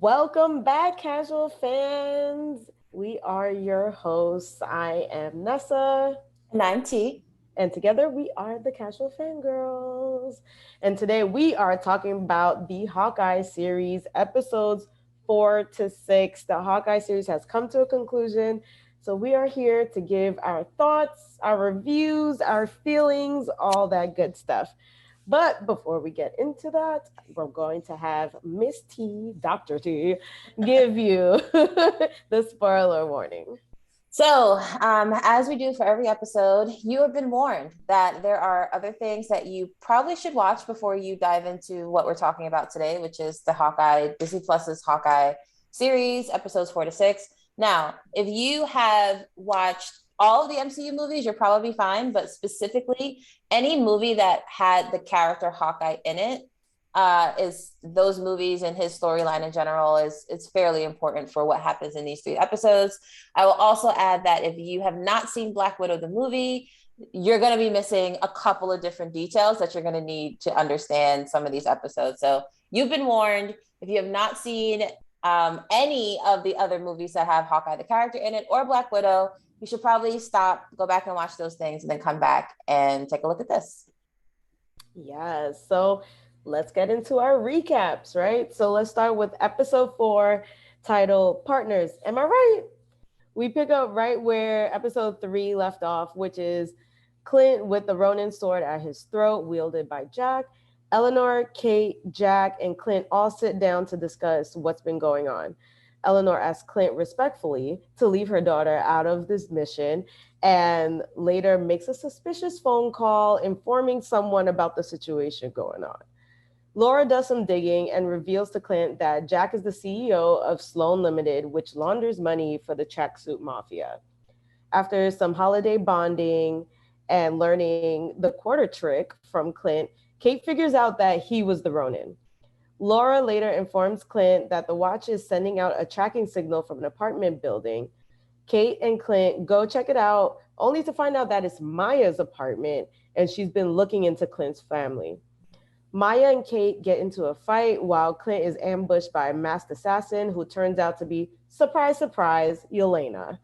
Welcome back, casual fans. We are your hosts. I am Nessa. And I'm T. And together we are the Casual Fangirls. And today we are talking about the Hawkeye series, episodes 4 to 6. The Hawkeye series has come to a conclusion. So we are here to give our thoughts, our reviews, our feelings, all that good stuff. But before we get into that, we're going to have Miss T, Dr. T, give you the spoiler warning. As we do for every episode, you have been warned that there are other things that you probably should watch before you dive into what we're talking about today, which is the Disney Plus's Hawkeye series, episodes 4 to 6. Now, if you have watched all of the MCU movies, you're probably fine, but specifically any movie that had the character Hawkeye in it, is those movies and his storyline in general is it's fairly important for what happens in these 3 episodes. I will also add that if you have not seen Black Widow the movie, you're going to be missing a couple of different details that you're going to need to understand some of these episodes. So you've been warned. If you have not seen any of the other movies that have Hawkeye the character in it or Black Widow, you should probably stop, go back and watch those things, and then come back and take a look at this. Yes. So let's get into our recaps, right? So let's start with episode 4, titled Partners. Am I right? We pick up right where episode 3 left off, which is Clint with the Ronan sword at his throat, wielded by Jack. Eleanor, Kate, Jack, and Clint all sit down to discuss what's been going on. Eleanor asks Clint respectfully to leave her daughter out of this mission and later makes a suspicious phone call informing someone about the situation going on. Laura does some digging and reveals to Clint that Jack is the CEO of Sloan Limited, which launders money for the tracksuit mafia. After some holiday bonding and learning the quarter trick from Clint, Kate figures out that he was the Ronin. Laura later informs Clint that the watch is sending out a tracking signal from an apartment building. Kate and Clint go check it out, only to find out that it's Maya's apartment and she's been looking into Clint's family. Maya and Kate get into a fight while Clint is ambushed by a masked assassin who turns out to be, surprise, surprise, Elena.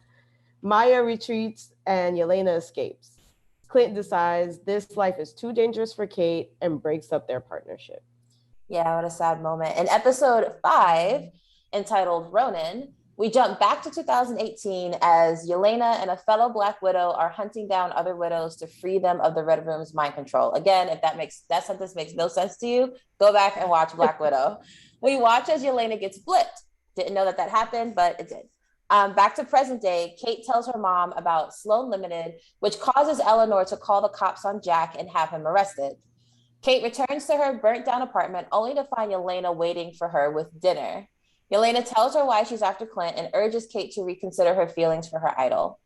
Maya retreats and Elena escapes. Clint decides this life is too dangerous for Kate and breaks up their partnership. Yeah, what a sad moment. In episode 5, entitled Ronan, we jump back to 2018 as Yelena and a fellow Black Widow are hunting down other widows to free them of the Red Room's mind control. Again, if that sentence makes no sense to you, go back and watch Black Widow. We watch as Yelena gets blipped. Didn't know that happened, but it did. Back to present day, Kate tells her mom about Sloan Limited, which causes Eleanor to call the cops on Jack and have him arrested. Kate returns to her burnt down apartment only to find Yelena waiting for her with dinner. Yelena tells her why she's after Clint and urges Kate to reconsider her feelings for her idol.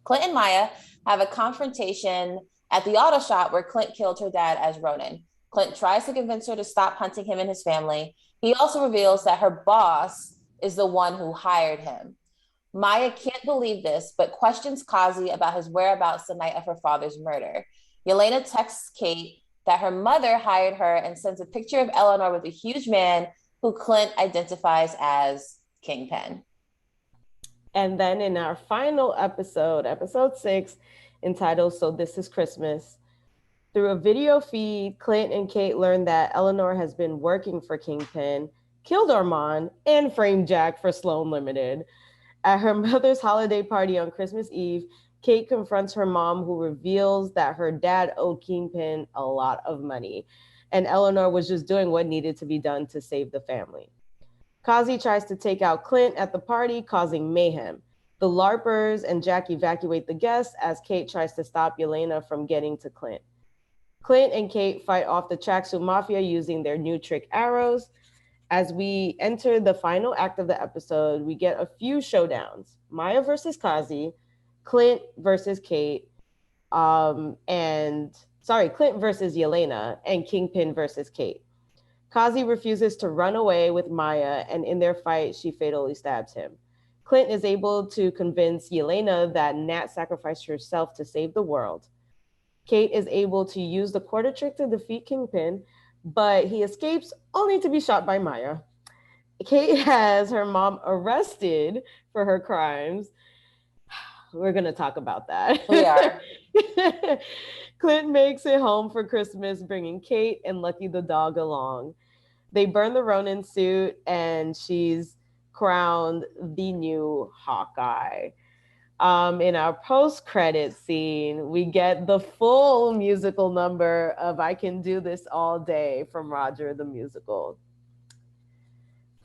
Clint and Maya have a confrontation at the auto shop where Clint killed her dad as Ronan. Clint tries to convince her to stop hunting him and his family. He also reveals that her boss is the one who hired him. Maya can't believe this, but questions Kazi about his whereabouts the night of her father's murder. Yelena texts Kate that her mother hired her and sends a picture of Eleanor with a huge man who Clint identifies as Kingpin. And then in our final episode, episode 6, entitled So This Is Christmas, through a video feed, Clint and Kate learn that Eleanor has been working for Kingpin, killed Armand, and framed Jack for Sloan Limited. At her mother's holiday party on Christmas Eve, Kate confronts her mom, who reveals that her dad owed Kingpin a lot of money, and Eleanor was just doing what needed to be done to save the family. Kazi tries to take out Clint at the party, causing mayhem. The LARPers and Jack evacuate the guests as Kate tries to stop Yelena from getting to Clint. Clint and Kate fight off the tracksuit mafia using their new trick arrows. As we enter the final act of the episode, we get a few showdowns. Maya versus Kazi, Clint versus Kate, Clint versus Yelena, and Kingpin versus Kate. Kazi refuses to run away with Maya, and in their fight, she fatally stabs him. Clint is able to convince Yelena that Nat sacrificed herself to save the world. Kate is able to use the quarter trick to defeat Kingpin, but he escapes only to be shot by Maya. Kate has her mom arrested for her crimes. We're going to talk about that. We are. Clint makes it home for Christmas, bringing Kate and Lucky the dog along. They burn the Ronan suit, and she's crowned the new Hawkeye. In our post-credit scene, we get the full musical number of "I Can Do This All Day" from Roger the Musical.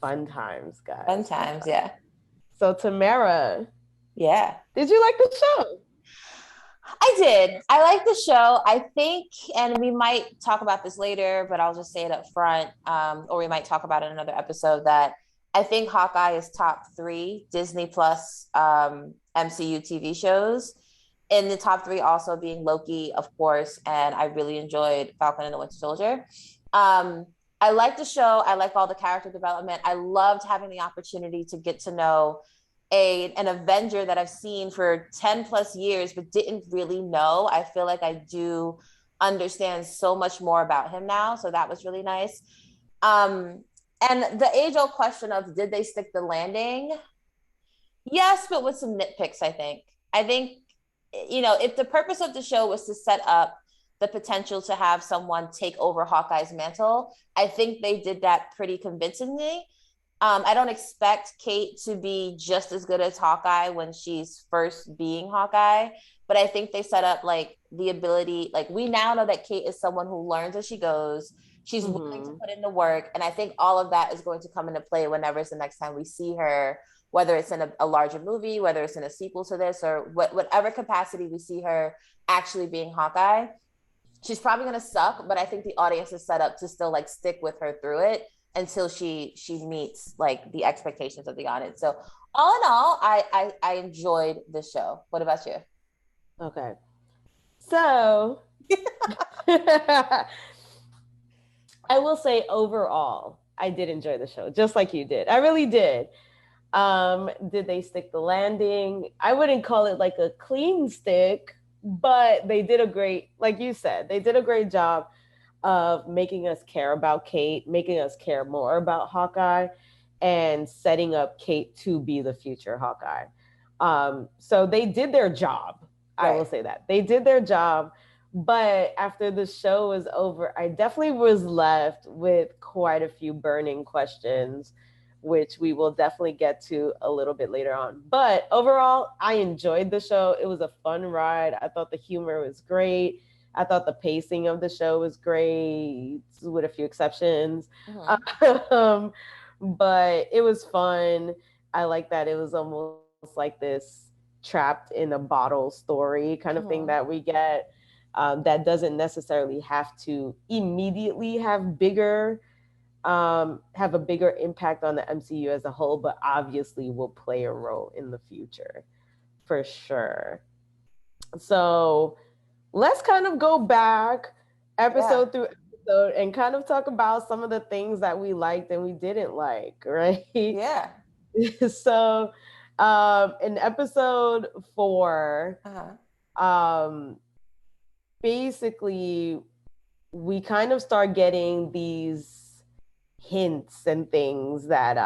Fun times, Fun guys. Fun times, times. yeah. So, Tamara, Yeah. did you like the show? I did. I like the show. I think, and we might talk about this later, but I'll just say it up front, or we might talk about it in another episode, that I think Hawkeye is top 3 Disney Plus MCU TV shows. In the top 3 also being Loki, of course, and I really enjoyed Falcon and the Winter Soldier. I like the show. I like all the character development. I loved having the opportunity to get to know an Avenger that I've seen for 10 plus years, but didn't really know. I feel like I do understand so much more about him now. So that was really nice. And the age old question of did they stick the landing? Yes, but with some nitpicks, I think. I think, if the purpose of the show was to set up the potential to have someone take over Hawkeye's mantle, I think they did that pretty convincingly. I don't expect Kate to be just as good as Hawkeye when she's first being Hawkeye, but I think they set up like the ability, like we now know that Kate is someone who learns as she goes. She's willing to put in the work. And I think all of that is going to come into play whenever it's the next time we see her, whether it's in a larger movie, whether it's in a sequel to this, or whatever capacity we see her actually being Hawkeye. She's probably going to suck, but I think the audience is set up to still like stick with her through it until she meets like the expectations of the audience. So all in all, I enjoyed the show. What about you? Okay. So I will say overall, I did enjoy the show, just like you did. I really did. Did they stick the landing? I wouldn't call it like a clean stick, but they did a great, like you said, they did a great job of making us care about Kate, making us care more about Hawkeye, and setting up Kate to be the future Hawkeye. So they did their job. I will say that. They did their job. But after the show was over, I definitely was left with quite a few burning questions, which we will definitely get to a little bit later on. But overall, I enjoyed the show. It was a fun ride. I thought the humor was great. I thought the pacing of the show was great, with a few exceptions. But it was fun. I like that it was almost like this trapped in a bottle story kind of thing that we get. That doesn't necessarily have to immediately have a bigger impact on the MCU as a whole, but obviously will play a role in the future for sure. So let's kind of go back episode through episode and kind of talk about some of the things that we liked and we didn't like, right? Yeah. So in episode 4, basically we kind of start getting these hints and things that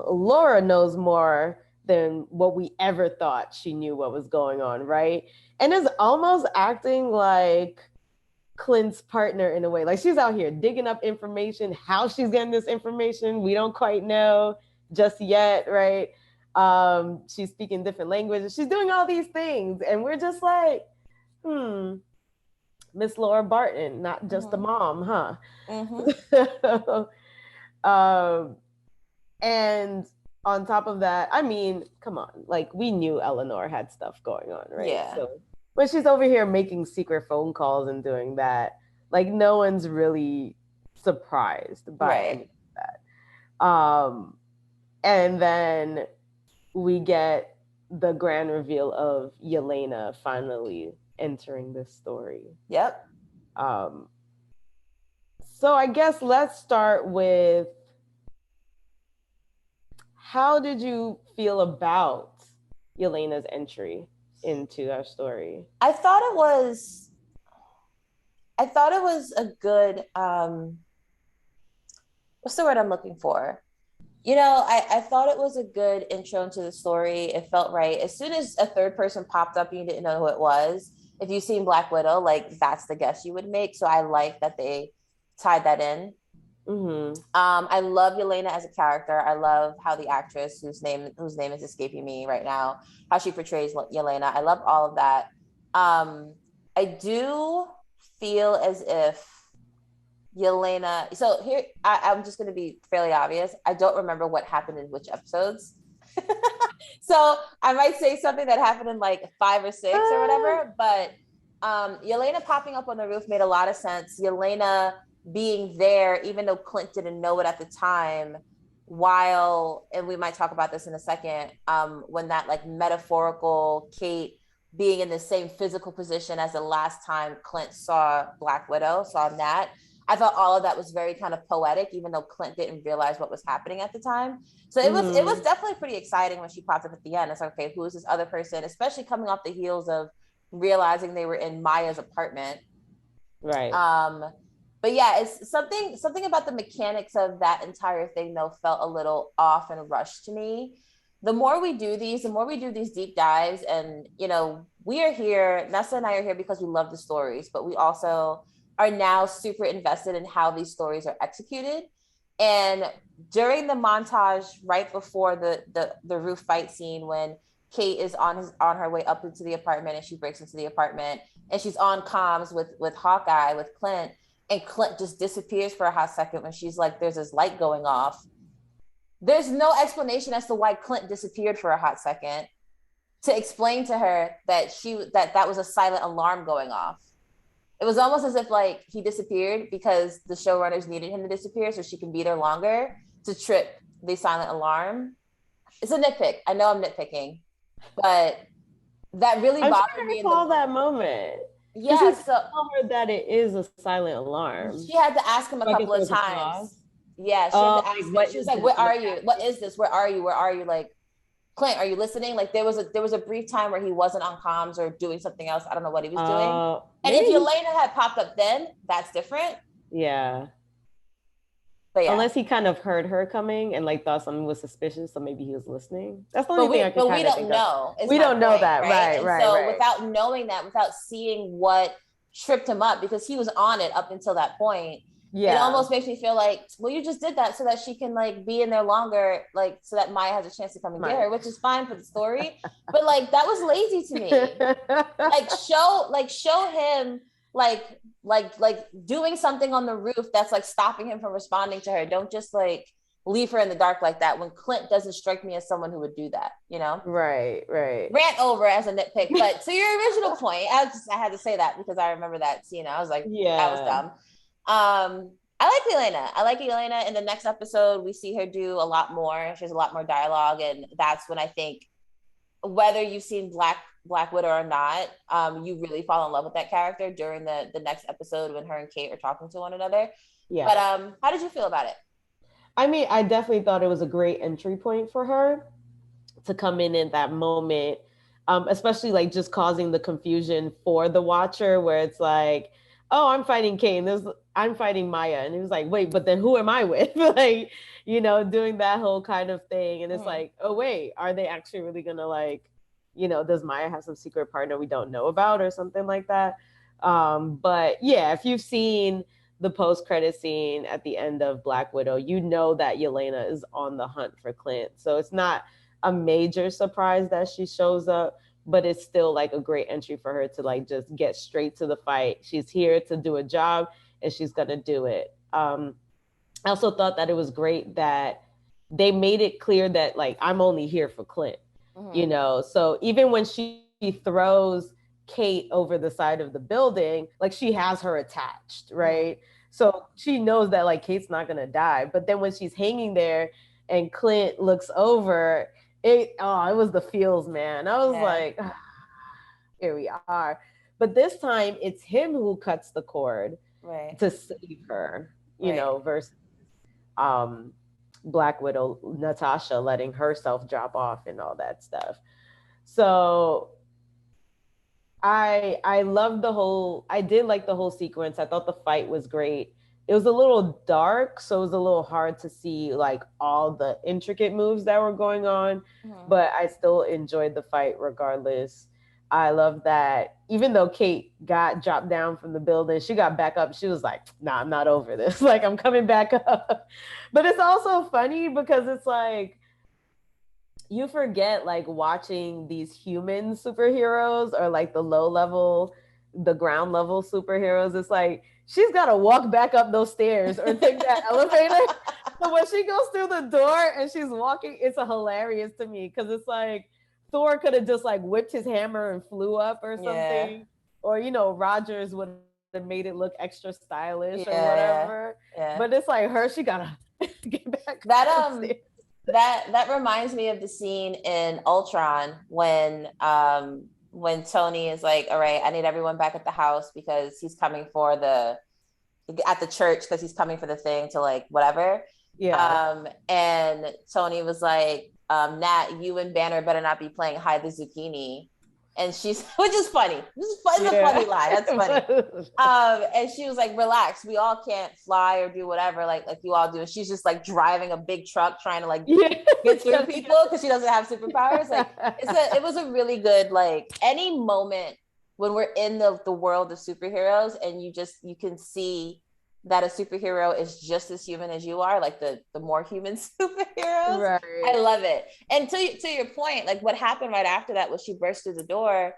Laura knows more than what we ever thought she knew what was going on, right? And is almost acting like Clint's partner in a way. Like she's out here digging up information. How she's getting this information, we don't quite know just yet, right? She's speaking different languages. She's doing all these things. And we're just like, Miss Laura Barton, not just a mom, huh? And on top of that, I mean, come on, like we knew Eleanor had stuff going on, right? Yeah. So when she's over here making secret phone calls and doing that, like no one's really surprised by any of that. And then we get the grand reveal of Elena finally entering this story. Yep. So I guess let's start with, how did you feel about Elena's entry into our story? I thought it was a good what's the word I'm looking for? I thought it was a good intro into the story. It felt right. As soon as a third person popped up, you didn't know who it was. If you've seen Black Widow, like that's the guess you would make. So I like that they tied that in. Mm-hmm. I love Elena as a character. I love how the actress whose name is escaping me right now, how she portrays Elena. I love all of that. I do feel as if Yelena. So here, I'm just going to be fairly obvious. I don't remember what happened in which episodes. So I might say something that happened in like 5 or 6 or whatever. But Yelena popping up on the roof made a lot of sense. Yelena being there, even though Clint didn't know it at the time, and we might talk about this in a second, when that like metaphorical Kate being in the same physical position as the last time Clint saw Black Widow, saw Nat. I thought all of that was very kind of poetic, even though Clint didn't realize what was happening at the time. So it was definitely pretty exciting when she popped up at the end. It's like, okay, who is this other person? Especially coming off the heels of realizing they were in Maya's apartment. Right. But yeah, it's something about the mechanics of that entire thing though felt a little off and rushed to me. The more we do these deep dives, and we are here, Nessa and I are here because we love the stories, but we also are now super invested in how these stories are executed. And during the montage right before the roof fight scene, when Kate is on her way up into the apartment and she breaks into the apartment and she's on comms with Hawkeye, with Clint, and Clint just disappears for a hot second when she's like, there's this light going off. There's no explanation as to why Clint disappeared for a hot second to explain to her that that was a silent alarm going off. It was almost as if like he disappeared because the showrunners needed him to disappear so she can be there longer to trip the silent alarm. It's a nitpick. I know I'm nitpicking, but that really bothered me. Recall that moment. Yeah, so tell her that it is a silent alarm. She had to ask him a couple of times. Yeah, she had to ask him. She was like, "Where are you? What is this? Where are you? Where are you?" Like, Clint, are you listening? Like, there was a brief time where he wasn't on comms or doing something else. I don't know what he was doing. And if Elena had popped up then, that's different. Yeah. But yeah. Unless he kind of heard her coming and like thought something was suspicious, so maybe he was listening. That's the only thing I can kind of think of. But we don't know. We don't know that, right? So without knowing that, without seeing what tripped him up, because he was on it up until that point, it almost makes me feel like, well, you just did that so that she can like be in there longer, like so that Maya has a chance to come and get her, which is fine for the story. But like that was lazy to me. show him like doing something on the roof that's like stopping him from responding to her. Don't just like leave her in the dark like that when Clint doesn't strike me as someone who would do that, Right. Rant over as a nitpick, but to your original point, I had to say that because I remember that scene. I was like, that was dumb. I like Elena. In the next episode, we see her do a lot more. She has a lot more dialogue, and that's when I think, whether you've seen Black Widow or not, you really fall in love with that character during the next episode when her and Kate are talking to one another. Yeah. But how did you feel about it? I mean, I definitely thought it was a great entry point for her to come in that moment, especially like just causing the confusion for the watcher, where it's like, oh, I'm fighting Kate, and I'm fighting Maya, and it was like, wait, but then who am I with? Like, doing that whole kind of thing, and it's like, oh wait, are they actually really gonna like, does Maya have some secret partner we don't know about or something like that? But yeah, if you've seen the post-credit scene at the end of Black Widow, you know that Yelena is on the hunt for Clint. So it's not a major surprise that she shows up, but it's still like a great entry for her to like just get straight to the fight. She's here to do a job and she's gonna do it. I also thought that it was great that they made it clear that like, I'm only here for Clint, so even when she throws Kate over the side of the building, like she has her attached, right? So she knows that like Kate's not gonna die. But then when she's hanging there and Clint looks over, it was the feels, man. I was like, here we are. But this time it's him who cuts the cord to save her, versus Black Widow, Natasha, letting herself drop off and all that stuff. So I did like the whole sequence. I thought the fight was great. it was a little dark, so it was a little hard to see like all the intricate moves that were going on, but I still enjoyed the fight regardless. I love that even though Kate got dropped down from the building, she got back up. She was like, nah, I'm not over this. Like, I'm coming back up. But it's also funny because it's like, you forget like watching these human superheroes or like the low level, the ground level superheroes. It's like she's got to walk back up those stairs or take that elevator. So when she goes through the door and she's walking, it's a hilarious to me because it's like Thor could have just like whipped his hammer and flew up or something, or Rogers would have made it look extra stylish or whatever. But it's like her, she gotta get back that that reminds me of the scene in Ultron when Tony is like, all right, I need everyone back at the house because he's coming for at the church because he's coming for the thing to like whatever. And Tony was like, Nat, you and Banner better not be playing hide the zucchini. And she's, which is funny. It's a funny line. That's funny. And she was like, relax. We all can't fly or do whatever like you all do. And she's just like driving a big truck trying to like get through people because she doesn't have superpowers. Like it was a really good, like any moment when we're in the world of superheroes and you can see that a superhero is just as human as you are, like the more human superheroes. Right. I love it. And to your point, like what happened right after that was she burst through the door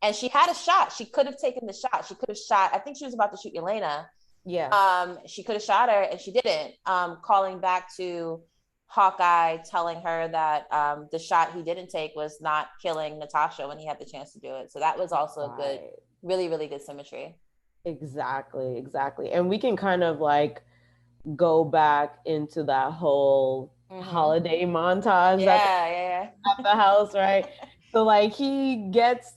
and she had a shot. She could have taken the shot. She could have shot, I think she was about to shoot Elena. Yeah. She could have shot her and she didn't. Calling back to Hawkeye, telling her that the shot he didn't take was not killing Natasha when he had the chance to do it. So that was also a good, really, really good symmetry. Exactly. And we can kind of like go back into that whole holiday montage at the house, right? So like he gets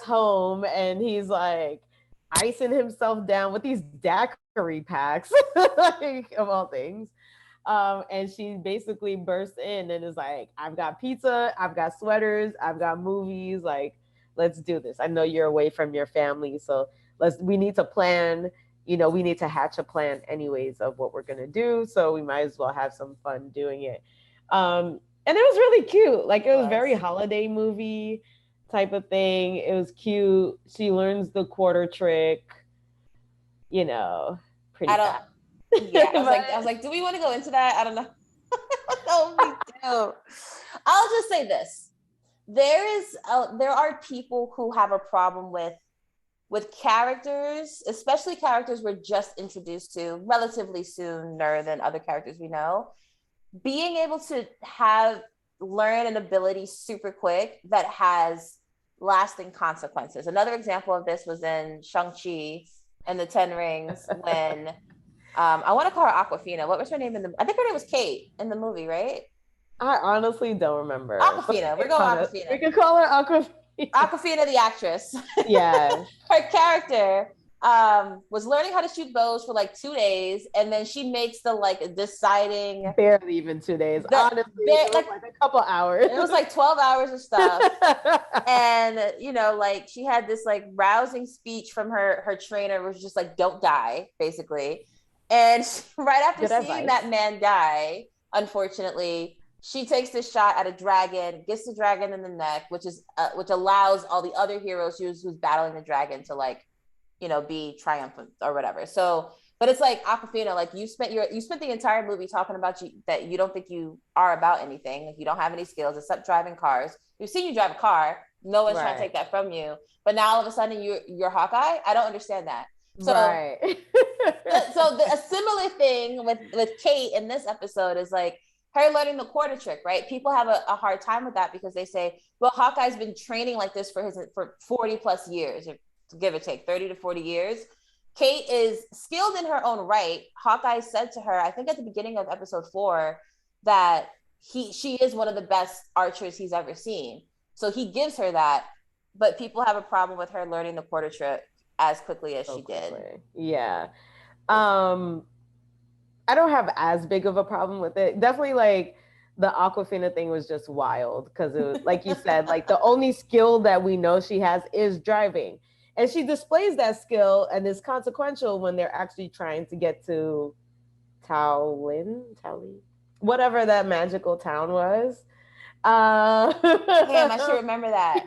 home and he's like icing himself down with these daiquiri packs, like, of all things. And she basically bursts in and is like, I've got pizza, I've got sweaters, I've got movies, like, let's do this. I know you're away from your family, so we need to plan, we need to hatch a plan anyways of what we're going to do. So we might as well have some fun doing it. And it was really cute. Like it was very holiday movie type of thing. It was cute. She learns the quarter trick, pretty fast. Yeah, I was like, do we want to go into that? I don't know. No, we do. I'll just say this. There are people who have a problem with characters, especially characters we're just introduced to relatively sooner than other characters we know, being able to learn an ability super quick that has lasting consequences. Another example of this was in Shang-Chi and the Ten Rings when, I want to call her Aquafina. What was her name I think her name was Kate in the movie, right? I honestly don't remember. Aquafina. We're going Aquafina. We can call her Aquafina. Aquafina, the actress. Yeah. Her character was learning how to shoot bows for like 2 days, and then she makes the like deciding barely even 2 days. Honestly, it was like a couple hours. It was like 12 hours of stuff. And like she had this like rousing speech from her trainer, which was just like, don't die, basically. And right after seeing that man die, unfortunately, she takes this shot at a dragon, gets the dragon in the neck, which allows all the other heroes who's battling the dragon to like, be triumphant or whatever. So, but it's like Aquafina, like you spent the entire movie talking about that you don't think you are about anything, like you don't have any skills except driving cars. We've seen you drive a car. No one's trying to take that from you. But now all of a sudden you're Hawkeye. I don't understand that. So, a similar thing with Kate in this episode is like, her learning the quarter trick, right? People have a hard time with that because they say, well, Hawkeye's been training like this for 40 plus years, or give or take 30 to 40 years. Kate is skilled in her own right. Hawkeye said to her, I think at the beginning of episode 4, that she is one of the best archers he's ever seen. So he gives her that, but people have a problem with her learning the quarter trick as quickly as she did. Yeah. I don't have as big of a problem with it. Definitely, like, the Aquafina thing was just wild because it was, like you said, like the only skill that we know she has is driving. And she displays that skill and is consequential when they're actually trying to get to Tallinn, whatever that magical town was. Damn, I should remember that.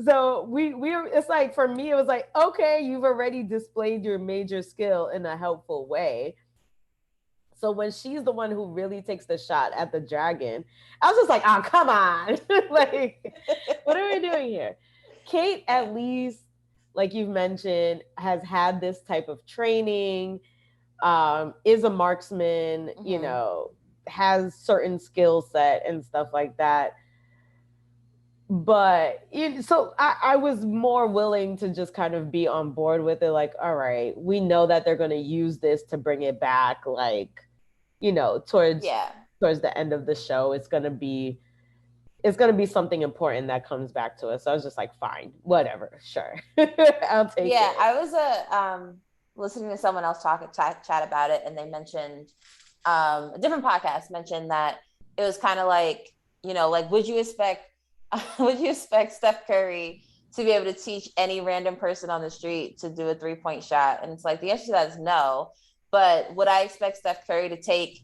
So we it's like, for me, it was like, okay, you've already displayed your major skill in a helpful way. So when she's the one who really takes the shot at the dragon, I was just like, oh, come on. Like, what are we doing here? Kate, at least, like you've mentioned, has had this type of training, is a marksman, you know, has certain skill set and stuff like that. But so I was more willing to just kind of be on board with it. Like, all right, we know that they're going to use this to bring it back. Like, you know, towards the end of the show, it's going to be something important that comes back to us. So I was just like, fine, whatever, sure. I'll take it. Yeah, I was listening to someone else chat about it, and they mentioned a different podcast mentioned that it was kind of like, you know, like, would you expect Steph Curry to be able to teach any random person on the street to do a 3-point shot? And it's like, the answer to that is no. But would I expect Steph Curry to take,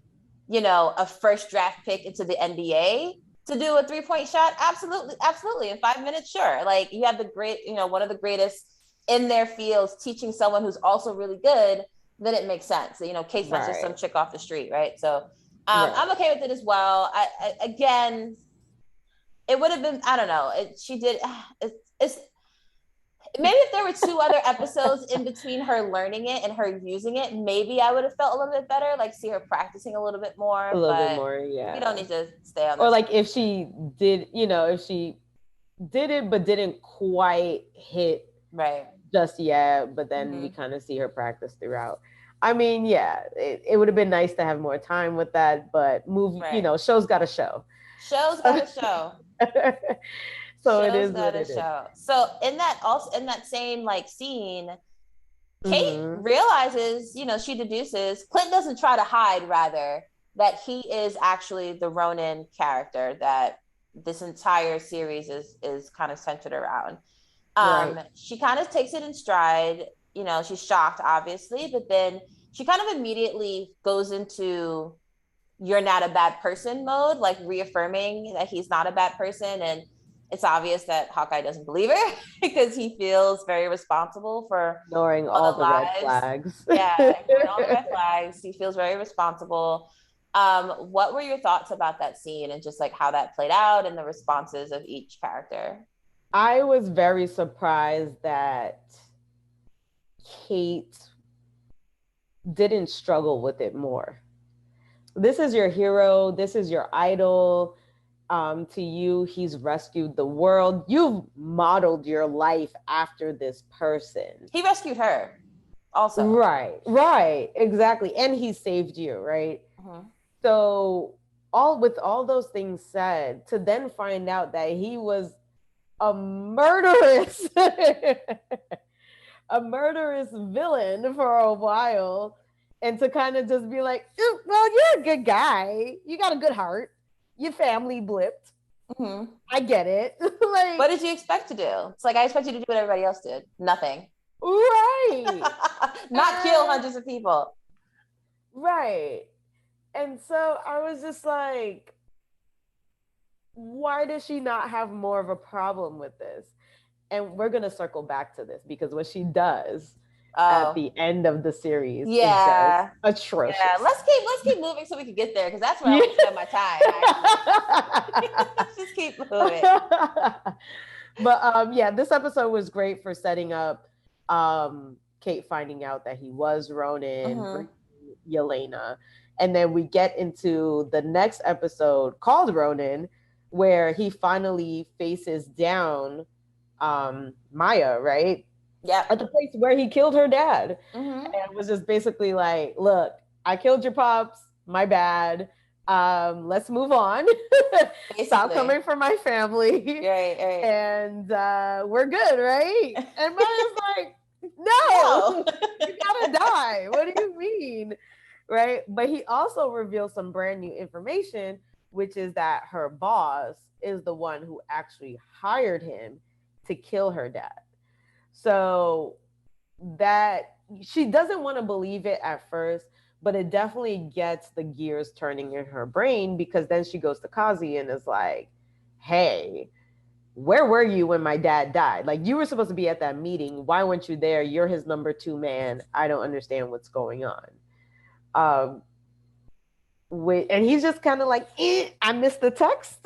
you know, a first draft pick into the NBA to do a 3-point shot? Absolutely. Absolutely. In 5 minutes, sure. Like, you have the great, you know, one of the greatest in their fields teaching someone who's also really good, then it makes sense. You know, Kate's not just some chick off the street, right? So I'm okay with it as well. I again, it would have been, I don't know. It's maybe if there were 2 other episodes in between her learning it and her using it, maybe I would have felt a little bit better, like see her practicing a little bit more. Yeah. We don't need to stay on. Or like, if she did, you know, if she did it but didn't quite hit just yet, but then we kind of see her practice throughout. I mean, yeah, it would have been nice to have more time with that, but you know, show's got a show. Show's got a show. So it is what it is. So in that same like scene, Kate realizes, you know, she deduces, Clint doesn't try to hide, rather, that he is actually the Ronan character that this entire series is kind of centered around. She kind of takes it in stride. You know, she's shocked, obviously, but then she kind of immediately goes into you're not a bad person mode, like reaffirming that he's not a bad person. And it's obvious that Hawkeye doesn't believe her because he feels very responsible for ignoring all the red flags. Ignoring all the red flags. He feels very responsible. What were your thoughts about that scene and just like how that played out and the responses of each character? I was very surprised that Kate didn't struggle with it more. This is your hero. This is your idol. To you, he's rescued the world. You've modeled your life after this person. He rescued her also. Right, exactly. And he saved you, right? So with all those things said, to then find out that he was a murderous villain for a while, and to kind of just be like, well, you're a good guy. You got a good heart. Your family blipped. I get it. Like, what did you expect to do? It's like, I expect you to do what everybody else did. Nothing. Right. Not kill hundreds of people. Right. And so I was just like, why does she not have more of a problem with this? And we're going to circle back to this, because what she does at the end of the series is just atrocious. Yeah, let's keep moving so we can get there, because that's where I want to spend my time. Let's just keep moving. But this episode was great for setting up Kate finding out that he was Ronan, Elena. And then we get into the next episode called Ronan, where he finally faces down Maya, right? Yeah. At the place where he killed her dad. And was just basically like, look, I killed your pops, my bad. Let's move on. Stop coming for my family. Right. And we're good, right? And Maya's like, no, you gotta die. What do you mean? Right? But he also reveals some brand new information, which is that her boss is the one who actually hired him to kill her dad. So that she doesn't want to believe it at first, but it definitely gets the gears turning in her brain, because then she goes to Kazi and is like, hey, where were you when my dad died? Like, you were supposed to be at that meeting. Why weren't you there? You're his number two man. I don't understand what's going on. Um, and he's just kind of like, I missed the text.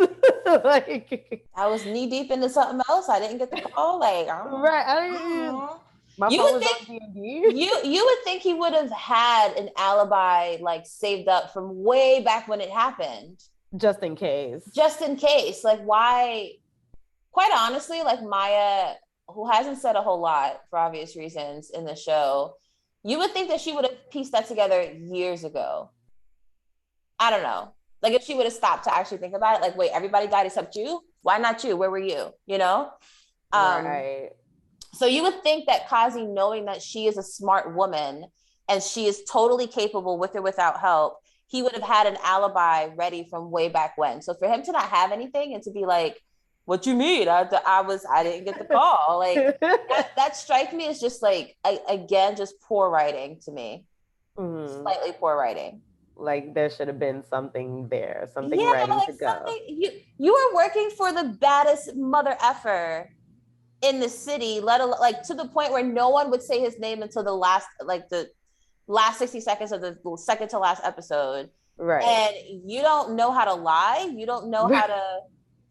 Like, I was knee deep into something else. I didn't get the call. Like, right. My you phone would was think on D&D. you would think he would have had an alibi like saved up from way back when it happened, Just in case. just in case. Like, why? Quite honestly, like Maya, who hasn't said a whole lot for obvious reasons in the show, you would think that she would have pieced that together years ago. I don't know. Like, if she would have stopped to actually think about it, like, wait, everybody died except you? Why not you? Where were you? You know? Right. So you would think that Kazi, knowing that she is a smart woman and she is totally capable with or without help, he would have had an alibi ready from way back when. So for him to not have anything and to be like, what you mean? I didn't get the call. Like, that strikes me as just like, again, just poor writing to me. Slightly poor writing. Like, there should have been something there, something ready like to go. You are working for the baddest mother effer in the city, let alone like to the point where no one would say his name until the last 60 seconds of the second to last episode. Right. And you don't know how to lie. You don't know how to,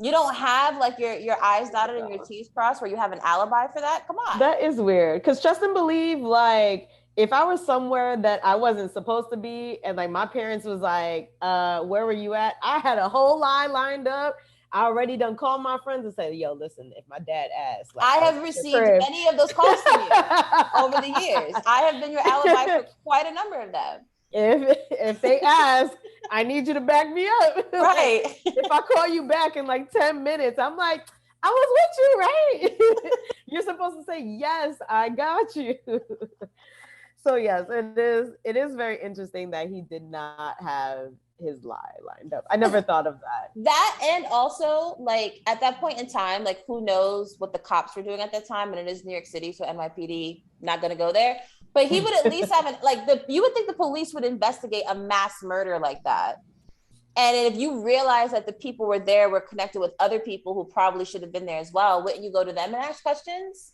you don't have like your I's dotted and your T's crossed where you have an alibi for that. Come on. That is weird. Because trust and believe, like, if I was somewhere that I wasn't supposed to be, and like my parents was like, where were you at? I had a whole lie lined up. I already done called my friends and said, yo, listen, if my dad asks, like, I have received many of those calls from you over the years. I have been your alibi for quite a number of them. If they ask, I need you to back me up. Right. Like, if I call you back in like 10 minutes, I'm like, I was with you, right? You're supposed to say, yes, I got you. So yes, it is very interesting that he did not have his lie lined up. I never thought of that. That, and also like at that point in time, like who knows what the cops were doing at that time, and it is New York City, so NYPD not going to go there. But he would at least have you would think the police would investigate a mass murder like that. And if you realize that the people were there were connected with other people who probably should have been there as well, wouldn't you go to them and ask questions?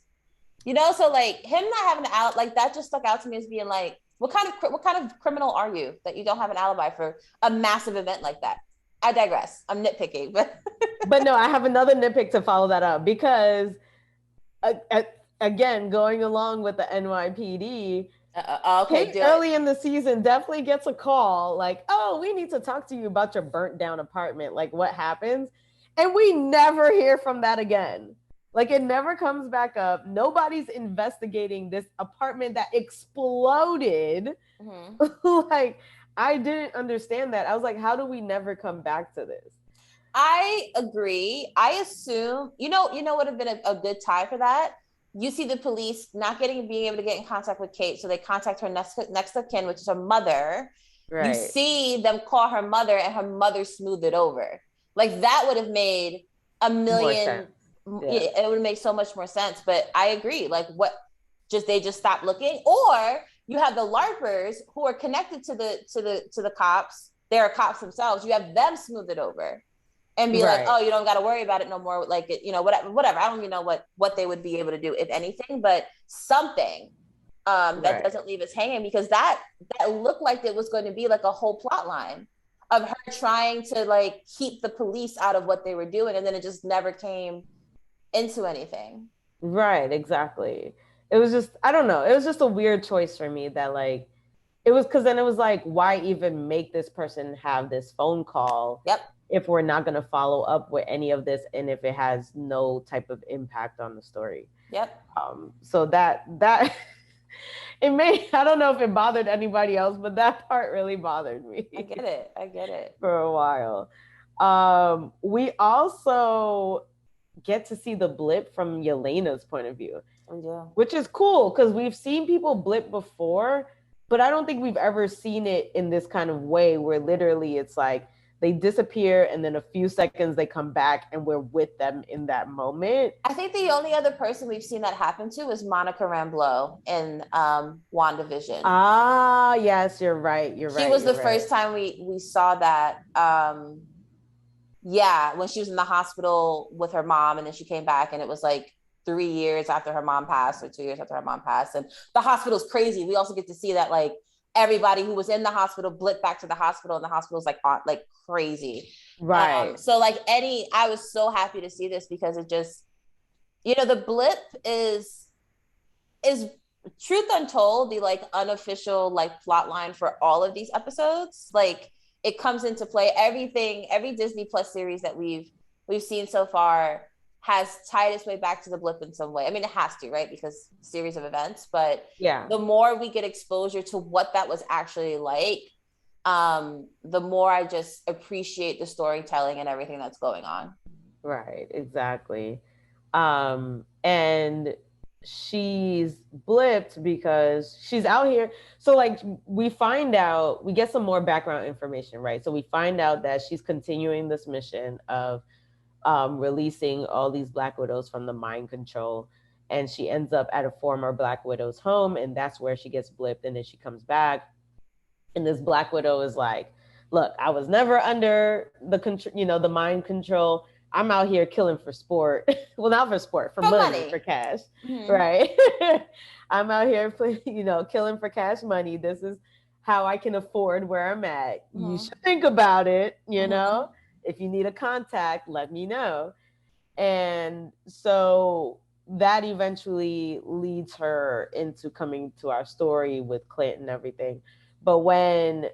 You know, so like him not having an alibi, like that just stuck out to me as being like, what kind of criminal are you that you don't have an alibi for a massive event like that? I digress. I'm nitpicking, but but no, I have another nitpick to follow that up, because again, going along with the NYPD, okay, early in the season definitely gets a call like, oh, we need to talk to you about your burnt down apartment. Like, what happens? And we never hear from that again. Like, it never comes back up. Nobody's investigating this apartment that exploded. Like, I didn't understand that. I was like, how do we never come back to this? I agree. I assume, you know would have been a good tie for that. You see the police not being able to get in contact with Kate, so they contact her next of kin, which is her mother. Right. You see them call her mother, and her mother smoothed it over. Like, that would have made a million. Yeah. It would make so much more sense. But I agree. Like, they just stopped looking, or you have the LARPers who are connected to the cops. They're cops themselves. You have them smooth it over and be like, oh, you don't got to worry about it no more. Like, whatever. I don't even know what they would be able to do, if anything, but something that doesn't leave us hanging, because that looked like it was going to be like a whole plot line of her trying to like keep the police out of what they were doing. And then it just never came into anything. Right, exactly. It was just, I don't know. It was just a weird choice for me that like, it was, because then it was like, why even make this person have this phone call? Yep. If we're not going to follow up with any of this, and if it has no type of impact on the story. Yep. So that I don't know if it bothered anybody else, but that part really bothered me. I get it. For a while. We also get to see the blip from Yelena's point of view, which is cool, because we've seen people blip before, but I don't think we've ever seen it in this kind of way, where literally it's like they disappear, and then a few seconds they come back, and we're with them in that moment. I think the only other person we've seen that happen to is Monica Rambeau in WandaVision. Ah, yes, you're right. She was the first time we saw that. Yeah, when she was in the hospital with her mom, and then she came back, and it was like 3 years after her mom passed, or 2 years after her mom passed, and the hospital's crazy. We also get to see that like everybody who was in the hospital blipped back to the hospital, and the hospital's like crazy. Right. So like I was so happy to see this, because it just, the blip is truth untold, the like unofficial like plot line for all of these episodes. Like it comes into play. Every Disney Plus series that we've seen so far has tied its way back to the blip in some way. I mean, it has to, right? Because series of events. But yeah, the more we get exposure to what that was actually like, the more I just appreciate the storytelling and everything that's going on. Right, exactly. And she's blipped because she's out here. So like we get some more background information, right? So we find out that she's continuing this mission of releasing all these Black Widows from the mind control. And she ends up at a former Black Widow's home, and that's where she gets blipped. And then she comes back, and this Black Widow is like, "Look, I was never under the the mind control. I'm out here killing for sport. Well, not for sport, for money, for cash, right? I'm out here, killing for cash money. This is how I can afford where I'm at. You should think about it, If you need a contact, let me know." And so that eventually leads her into coming to our story with Clint and everything. But when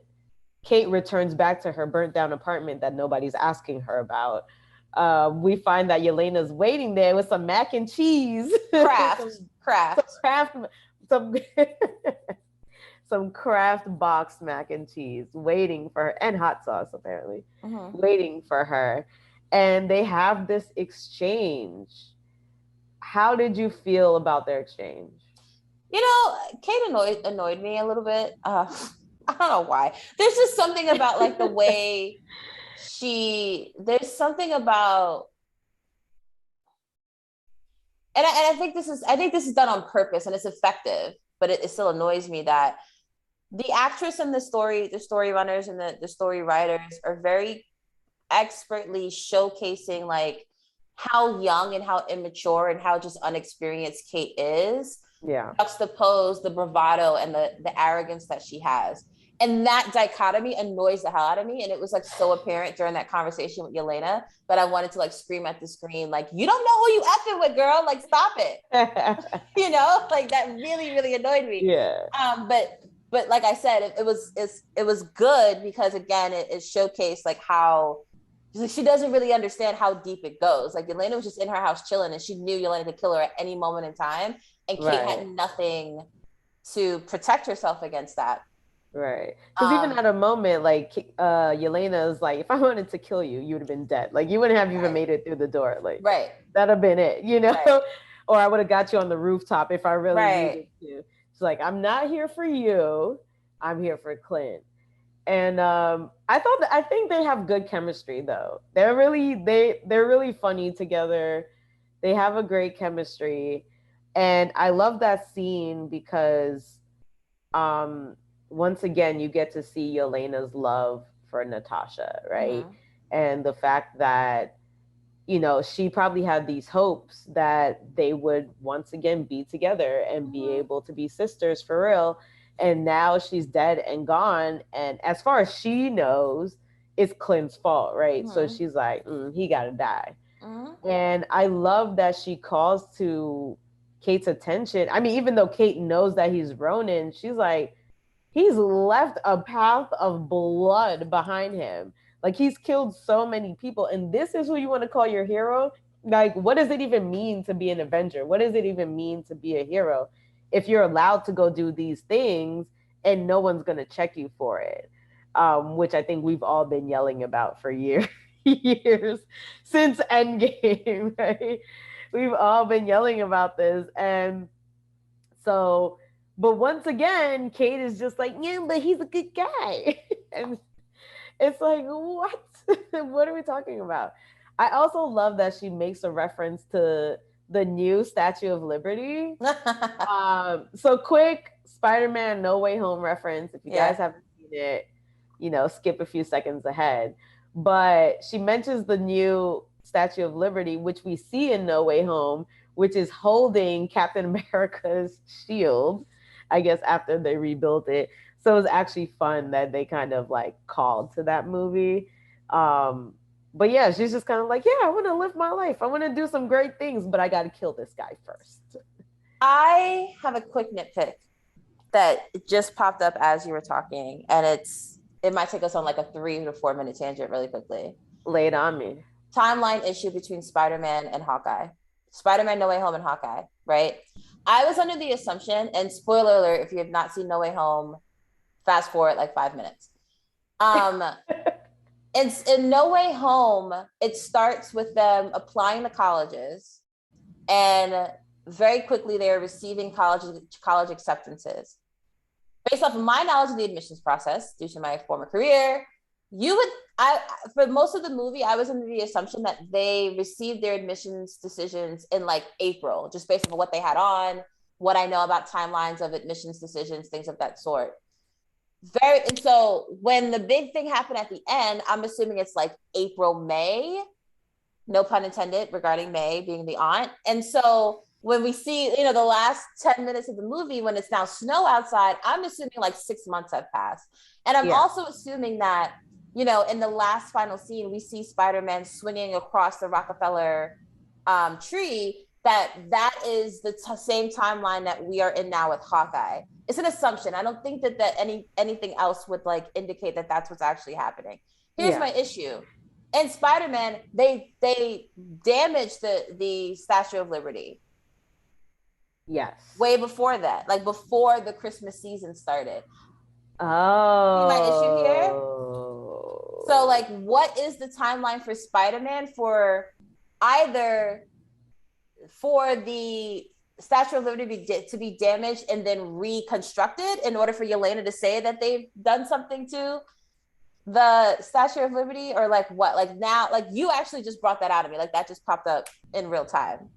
Kate returns back to her burnt down apartment that nobody's asking her about, we find that Yelena's waiting there with some mac and cheese. some some Kraft box mac and cheese waiting for her, and hot sauce apparently, waiting for her. And they have this exchange. How did you feel about their exchange? Kate annoyed me a little bit. I don't know why. There's just something about like the way there's something about, and I think this is done on purpose, and it's effective, but it still annoys me that the actress and the story runners and the story writers are very expertly showcasing like how young and how immature and how just unexperienced Kate is. Yeah. Juxtapose the bravado and the arrogance that she has. And that dichotomy annoys the hell out of me. And it was like so apparent during that conversation with Elena that I wanted to like scream at the screen, like, you don't know who you effing with, girl. Like, stop it. Like that really, really annoyed me. Yeah. But like I said, it was good because again, it showcased like how she doesn't really understand how deep it goes. Like Elena was just in her house chilling, and she knew Elena could kill her at any moment in time. And Kate had nothing to protect herself against that. Right. Because even at a moment, like Yelena is like, if I wanted to kill you, you would have been dead. Like you wouldn't have even made it through the door. Like that'd have been it, Or I would have got you on the rooftop if I really needed to. It's like, I'm not here for you. I'm here for Clint. And I think they have good chemistry though. They're really funny together. They have a great chemistry. And I love that scene because once again, you get to see Yelena's love for Natasha, right? And the fact that, she probably had these hopes that they would once again be together and be able to be sisters for real. And now she's dead and gone. And as far as she knows, it's Clint's fault, right? So she's like, he got to die. And I love that she calls to Kate's attention. I mean, even though Kate knows that he's Ronan, she's like, he's left a path of blood behind him. Like he's killed so many people, and this is who you want to call your hero? Like, what does it even mean to be an Avenger? What does it even mean to be a hero if you're allowed to go do these things and no one's going to check you for it? Which I think we've all been yelling about for years since Endgame, right? We've all been yelling about this. And so, but once again, Kate is just like, yeah, but he's a good guy. It's like, what? What are we talking about? I also love that she makes a reference to the new Statue of Liberty. So quick Spider-Man No Way Home reference. If you Yeah. guys haven't seen it, skip a few seconds ahead. But she mentions the new Statue of Liberty, which we see in No Way Home, which is holding Captain America's shield, I guess, after they rebuilt it. So it was actually fun that they kind of like called to that movie. Um, but yeah, she's just kind of like, yeah, I want to live my life. I want to do some great things, but I got to kill this guy first. I have a quick nitpick that just popped up as you were talking, and it might take us on like a 3 to 4 minute tangent really quickly. Lay it on me. Timeline issue between Spider-Man and Hawkeye. Spider-Man No Way Home and Hawkeye, right? I was under the assumption, and spoiler alert, if you have not seen No Way Home, fast forward like 5 minutes. In No Way Home, it starts with them applying to colleges, and very quickly they are receiving college acceptances. Based off of my knowledge of the admissions process, due to my former career, for most of the movie, I was under the assumption that they received their admissions decisions in like April, just based on what they had on, what I know about timelines of admissions decisions, things of that sort. And so when the big thing happened at the end, I'm assuming it's like April, May, no pun intended, regarding May being the aunt. And so when we see, the last 10 minutes of the movie, when it's now snow outside, I'm assuming like 6 months have passed. And I'm also assuming that, in the last final scene, we see Spider-Man swinging across the Rockefeller tree, that is the same timeline that we are in now with Hawkeye. It's an assumption. I don't think that anything else would like indicate that that's what's actually happening. Here's my issue. In Spider-Man, they damaged the Statue of Liberty. Yes. Way before that, like before the Christmas season started. Oh. See my issue here? So like, what is the timeline for Spider-Man for either for the Statue of Liberty to be damaged and then reconstructed in order for Elena to say that they've done something to the Statue of Liberty, or like what? Like now, like you actually just brought that out of me. Like that just popped up in real time.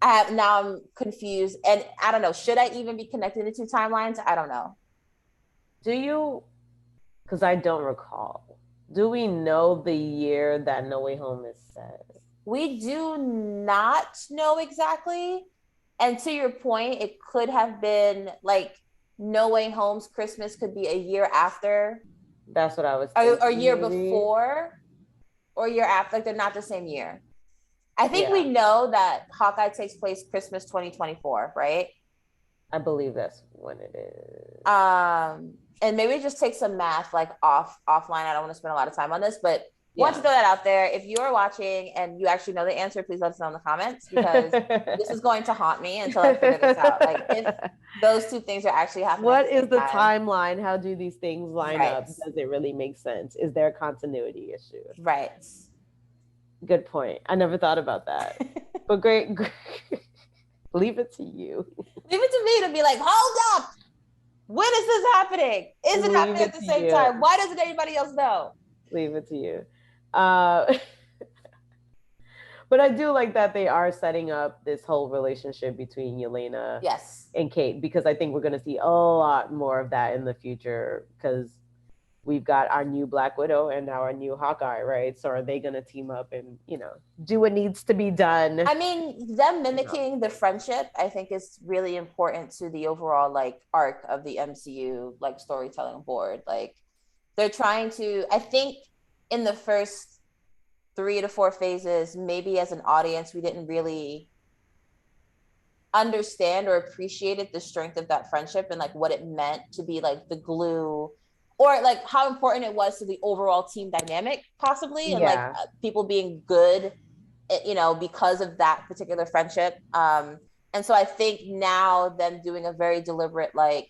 Now I'm confused, and I don't know. Should I even be connecting the two timelines? I don't know. Do you? Because I don't recall. Do we know the year that No Way Home is set? We do not know exactly. And to your point, it could have been like No Way Home's Christmas could be a year after. That's what I was thinking. Or a year before, or a year after. Like they're not the same year. I think we know that Hawkeye takes place Christmas 2024, right? I believe that's when it is. And maybe just take some math like offline. I don't want to spend a lot of time on this, but want to throw that out there. If you are watching and you actually know the answer, please let us know in the comments, because this is going to haunt me until I figure this out. Like if those two things are actually happening. What is the timeline? How do these things line up? Does it really make sense? Is there a continuity issue? Right. Good point. I never thought about that. But great. Leave it to you. Leave it to me to be like, hold up. When is this happening? Is it happening at the same time? Why doesn't anybody else know? Leave it to you. But I do like that they are setting up this whole relationship between Elena and Kate, because I think we're going to see a lot more of that in the future, because we've got our new Black Widow and now our new Hawkeye, right? So are they going to team up and, do what needs to be done? I mean, them mimicking the friendship, I think, is really important to the overall, like, arc of the MCU, like, storytelling board. Like, they're trying to, I think, in the first 3 to 4 phases, maybe as an audience, we didn't really understand or appreciated the strength of that friendship and, like, what it meant to be, like, the glue, or like how important it was to the overall team dynamic, possibly, and like people being good, because of that particular friendship. And so I think now them doing a very deliberate, like,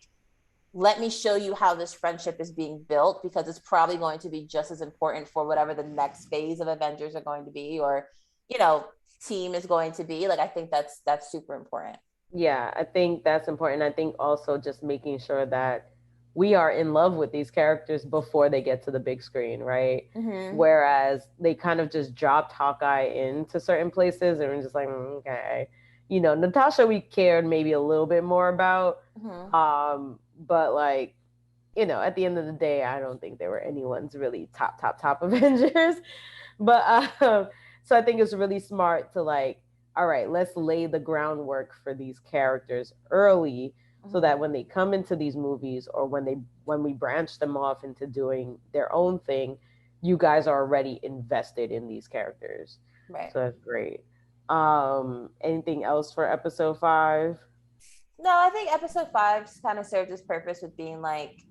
let me show you how this friendship is being built, because it's probably going to be just as important for whatever the next phase of Avengers are going to be, or, team is going to be. Like, I think that's super important. Yeah, I think that's important. I think also just making sure that we are in love with these characters before they get to the big screen, right? Mm-hmm. Whereas they kind of just dropped Hawkeye into certain places and we're just like, okay. You know, Natasha we cared maybe a little bit more about. Mm-hmm. But like, you know, at the end of the day, I don't think there were anyone's really top Avengers. But so I think it's really smart to like, all right, let's lay the groundwork for these characters early so Mm-hmm. that when they come into these movies or when we branch them off into doing their own thing, you guys are already invested in these characters. Right. So that's great. Anything else for episode 5? No, I think episode 5 kind of served its purpose with being like,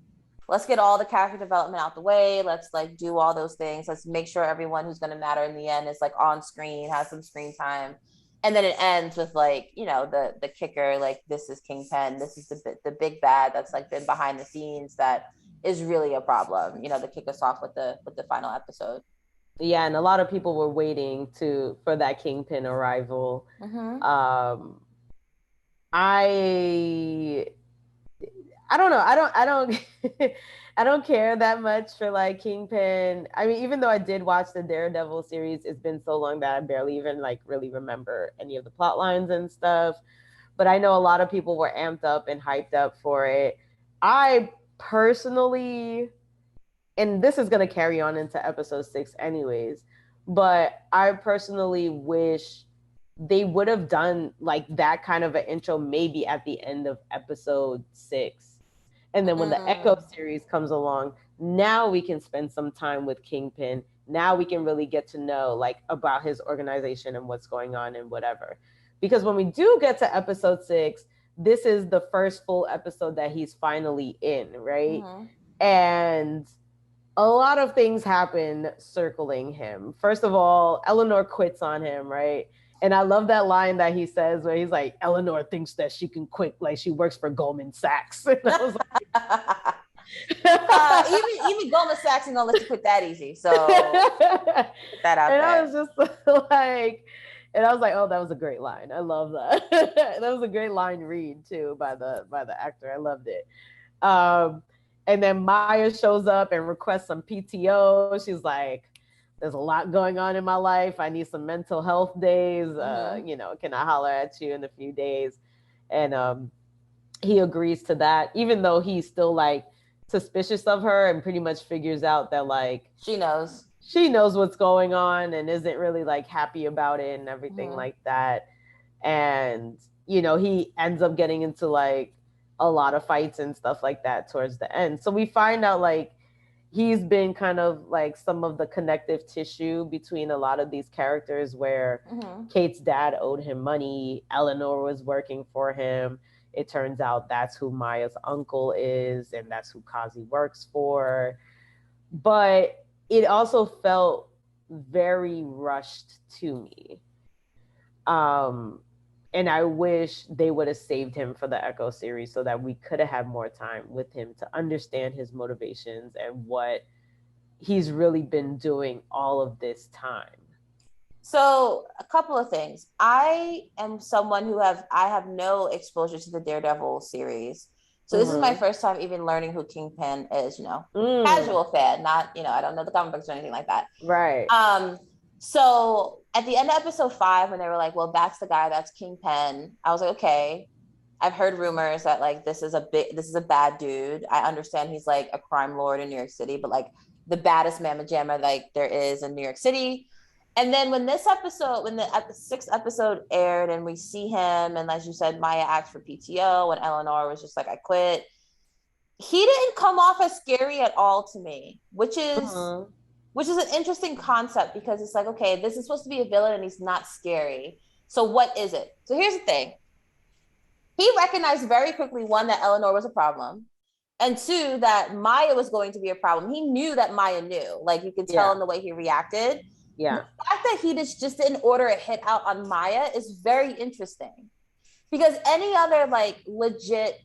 let's get all the character development out the way. Let's like do all those things. Let's make sure everyone who's going to matter in the end is like on screen, has some screen time. And then it ends with like, you know, the kicker, like this is Kingpin. This is the big bad that's like been behind the scenes that is really a problem, you know, to kick us off with the final episode. Yeah, and a lot of people were waiting to for that Kingpin arrival. Mm-hmm. Um, I I don't know. I don't care that much for like Kingpin. I mean, even though I did watch the Daredevil series, it's been so long that I barely even like really remember any of the plot lines and stuff. But I know a lot of people were amped up and hyped up for it. I personally, and this is going to carry on into episode 6 anyways, but I personally wish they would have done like that kind of an intro maybe at the end of episode 6. And then when the Echo series comes along, now we can spend some time with Kingpin. Now we can really get to know like about his organization and what's going on and whatever. Because when we do get to episode 6, this is the first full episode that he's finally in, right? Mm-hmm. And a lot of things happen circling him. First of all, Eleanor quits on him, right? And I love that line that he says where he's like, Eleanor thinks that she can quit like she works for Goldman Sachs. And I was Even Goldman Sachs ain't gonna let you quit that easy. So put that out and there. I was just like, and I was like, oh, that was a great line. I love that. That was a great line read too by the actor. I loved it. And then Maya shows up and requests some PTO. She's like, there's a lot going on in my life. I need some mental health days. Mm-hmm. You know, can I holler at you in a few days? And he agrees to that, even though he's still like suspicious of her and pretty much figures out that like she knows what's going on and isn't really like happy about it and everything Mm-hmm. like that. And, you know, he ends up getting into like a lot of fights and stuff like that towards the end. So we find out like he's been kind of like some of the connective tissue between a lot of these characters where Mm-hmm. Kate's dad owed him money, Eleanor was working for him. It turns out that's who Maya's uncle is and that's who Kazi works for. But it also felt very rushed to me. Um, and I wish they would have saved him for the Echo series so that we could have had more time with him to understand his motivations and what he's really been doing all of this time. So a couple of things. I am someone I have no exposure to the Daredevil series. So this is my first time even learning who Kingpin is, you know. Casual fan, not, you know, I don't know the comic books or anything like that. Right. So at the end of episode 5, when they were like, well, that's the guy, that's Kingpin, I was like, okay. I've heard rumors that like this is a bad dude. I understand he's like a crime lord in New York City, but like the baddest mamma jamma like there is in New York City. And then when the 6th episode aired and we see him, and as you said, Maya asked for PTO and Eleanor was just like, I quit. He didn't come off as scary at all to me, which is an interesting concept because it's like, okay, this is supposed to be a villain and he's not scary. So what is it? So here's the thing. He recognized very quickly, one, that Eleanor was a problem, and 2, that Maya was going to be a problem. He knew that Maya knew. Like, you could tell in the way he reacted. Yeah. The fact that he just didn't order a hit out on Maya is very interesting. Because any other, like, legit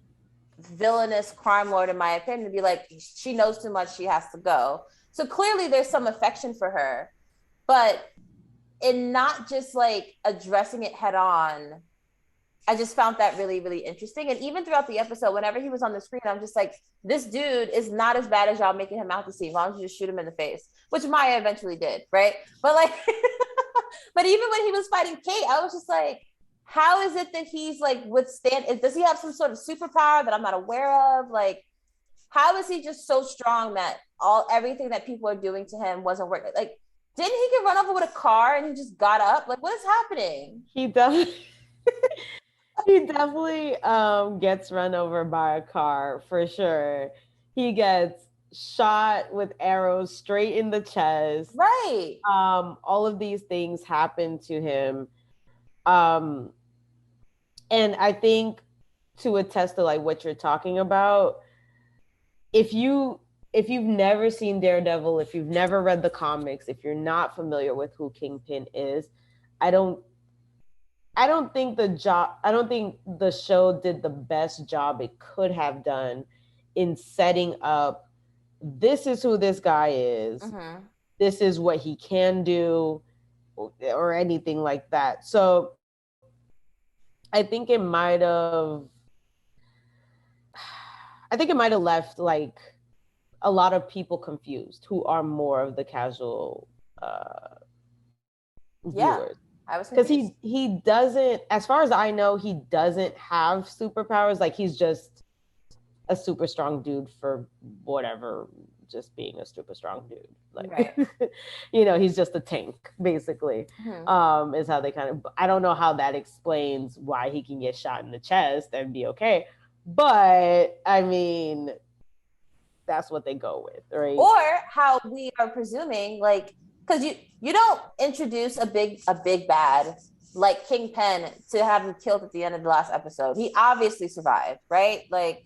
villainous crime lord, in my opinion, would be like, she knows too much, she has to go. So clearly there's some affection for her. But in not just, like, addressing it head on, I just found that really, really interesting. And even throughout the episode, whenever he was on the screen, I'm just like, this dude is not as bad as y'all making him out to seem. Why don't you just shoot him in the face? Which Maya eventually did, right? But like, but even when he was fighting Kate, I was just like, how is it that he's like does he have some sort of superpower that I'm not aware of? Like, how is he just so strong that everything that people are doing to him wasn't working? Like, didn't he get run over with a car and he just got up? Like, what is happening? He does. He definitely gets run over by a car for sure. He gets shot with arrows straight in the chest. Right. All of these things happen to him. And I think to attest to like what you're talking about, if you've never seen Daredevil, if you've never read the comics, if you're not familiar with who Kingpin is, I don't think the show did the best job it could have done in setting up, this is who this guy is. Mm-hmm. This is what he can do, or anything like that. So I think it might have left like a lot of people confused who are more of the casual viewers. Because he doesn't, as far as I know, he doesn't have superpowers. Like, he's just a super strong dude for whatever, just being a super strong dude. Like, right. You know, he's just a tank, basically. Mm-hmm. Is how they kind of, I don't know how that explains why he can get shot in the chest and be okay. But I mean, that's what they go with, right? Or how we are presuming, like, because you don't introduce a big bad like Kingpin to have him killed at the end of the last episode. He obviously survived, right? Like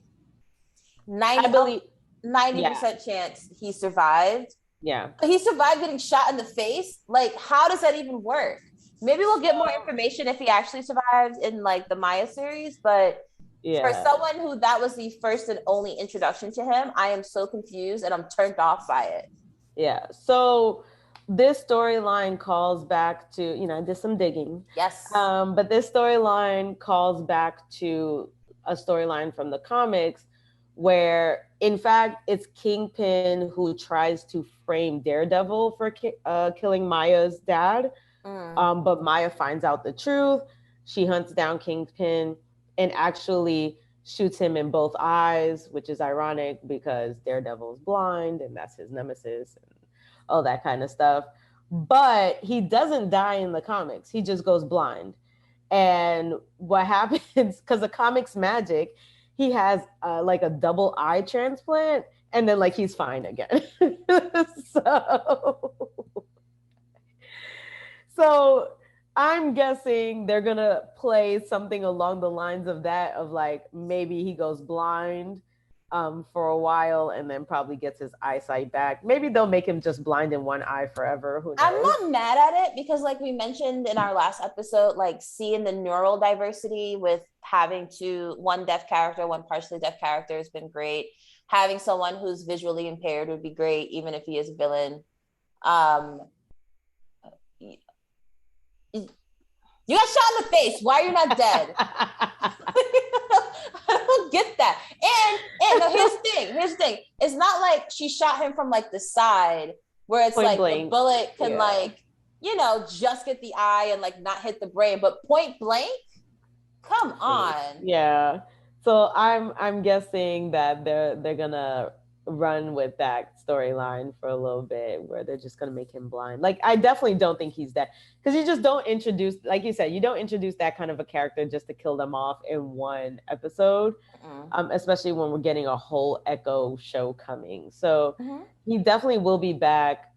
90% chance he survived. Yeah. But he survived getting shot in the face. Like, how does that even work? Maybe we'll get more information if he actually survived in like the Maya series, but for someone who that was the first and only introduction to him, I am so confused and I'm turned off by it. Yeah. So this storyline calls back to, I did some digging. Yes. But this storyline calls back to a storyline from the comics where, in fact, it's Kingpin who tries to frame Daredevil for killing Maya's dad. But Maya finds out the truth. She hunts down Kingpin and actually shoots him in both eyes, which is ironic because Daredevil's blind and that's his nemesis and all that kind of stuff. But he doesn't die in the comics. He just goes blind. And what happens, because the comics magic, he has like a double eye transplant and then like he's fine again. So I'm guessing they're going to play something along the lines of that, of like maybe he goes blind for a while and then probably gets his eyesight back. Maybe they'll make him just blind in one eye forever. Who knows? I'm not mad at it because like we mentioned in our last episode, like seeing the neural diversity with having one deaf character, one partially deaf character has been great. Having someone who's visually impaired would be great, even if he is a villain. You got shot in the face. Why are you not dead? I don't get that. And no, here's the thing. It's not like she shot him from like the side where it's point like blank. The bullet can like, just get the eye and like not hit the brain, but point blank? Come on. Yeah. So I'm guessing that they're gonna run with that storyline for a little bit where they're just going to make him blind. Like, I definitely don't think he's that, because you just don't introduce, like you said, you don't introduce that kind of a character just to kill them off in one episode, especially when we're getting a whole Echo show coming. So he definitely will be back.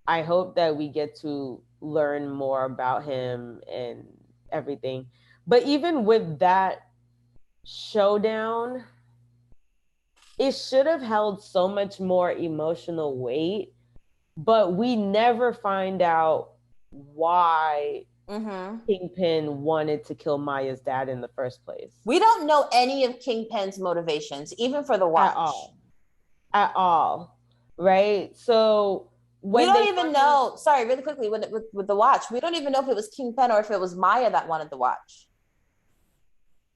I hope that we get to learn more about him and everything. But even with that showdown, it should have held so much more emotional weight, but we never find out why Kingpin wanted to kill Maya's dad in the first place. We don't know any of Kingpin's motivations, even for the Watch. At all. Right? So we don't even know, sorry, really quickly, with the Watch, we don't even know if it was Kingpin or if it was Maya that wanted the Watch.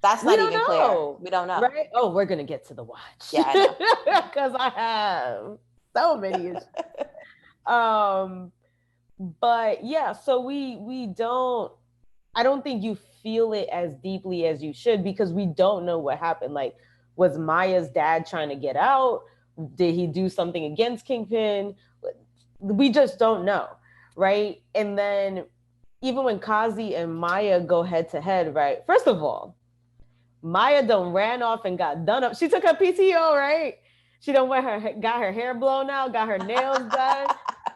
That's We not don't even clear. know. We don't know. Right? Oh, we're going to get to the watch. Yeah, I know. Because I have so many issues. But yeah, so we don't, I don't think you feel it as deeply as you should because we don't know what happened. Like, was Maya's dad trying to get out? Did he do something against Kingpin? We just don't know, right? And then even when Kazi and Maya go head to head, right? First of all, Maya done ran off and got done up. She took her PTO, right? She done got her hair blown out, got her nails done,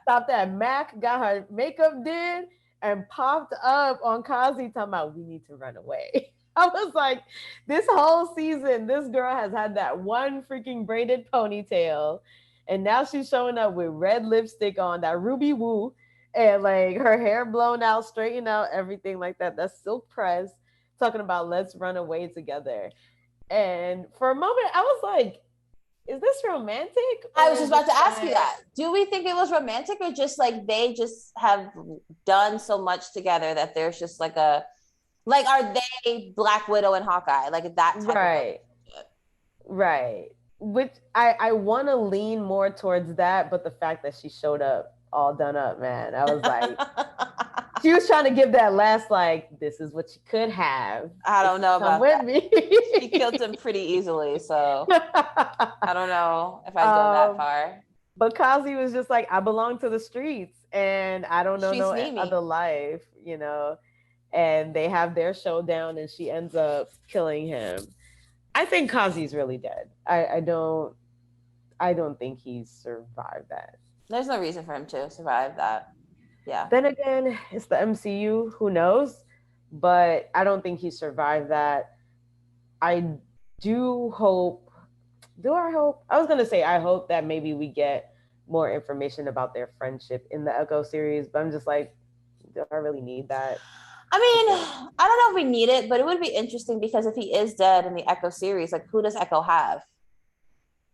stopped at Mac, got her makeup did, and popped up on Kazi talking about we need to run away. I was like, this whole season, this girl has had that one freaking braided ponytail, and now she's showing up with red lipstick on, that ruby woo, and like her hair blown out, straightened out, everything like that. That's silk press, talking about let's run away together. And for a moment, I was like, is this romantic? I was just about to ask you that. Do we think it was romantic or just like they just have done so much together that there's just like a, like, are they Black Widow and Hawkeye? Like that type right. Right. Which I want to lean more towards that, but the fact that she showed up all done up, man, I was like, she was trying to give that last, like, this is what you could have. I don't know about with that. Me. She killed him pretty easily, so I don't know if I'd go that far. But Kazi was just like, I belong to the streets and I don't know no Mimi. other life, you know. And they have their showdown and she ends up killing him. I think Kazi's really dead. I don't think he's survived that. There's no reason for him to survive that. Yeah. Then again, it's the MCU. Who knows? But I don't think he survived that. I do hope. Do I hope? I was gonna say I hope that maybe we get more information about their friendship in the Echo series. But I'm just like, do I really need that? I mean, I don't know if we need it, but it would be interesting because if he is dead in the Echo series, like who does Echo have?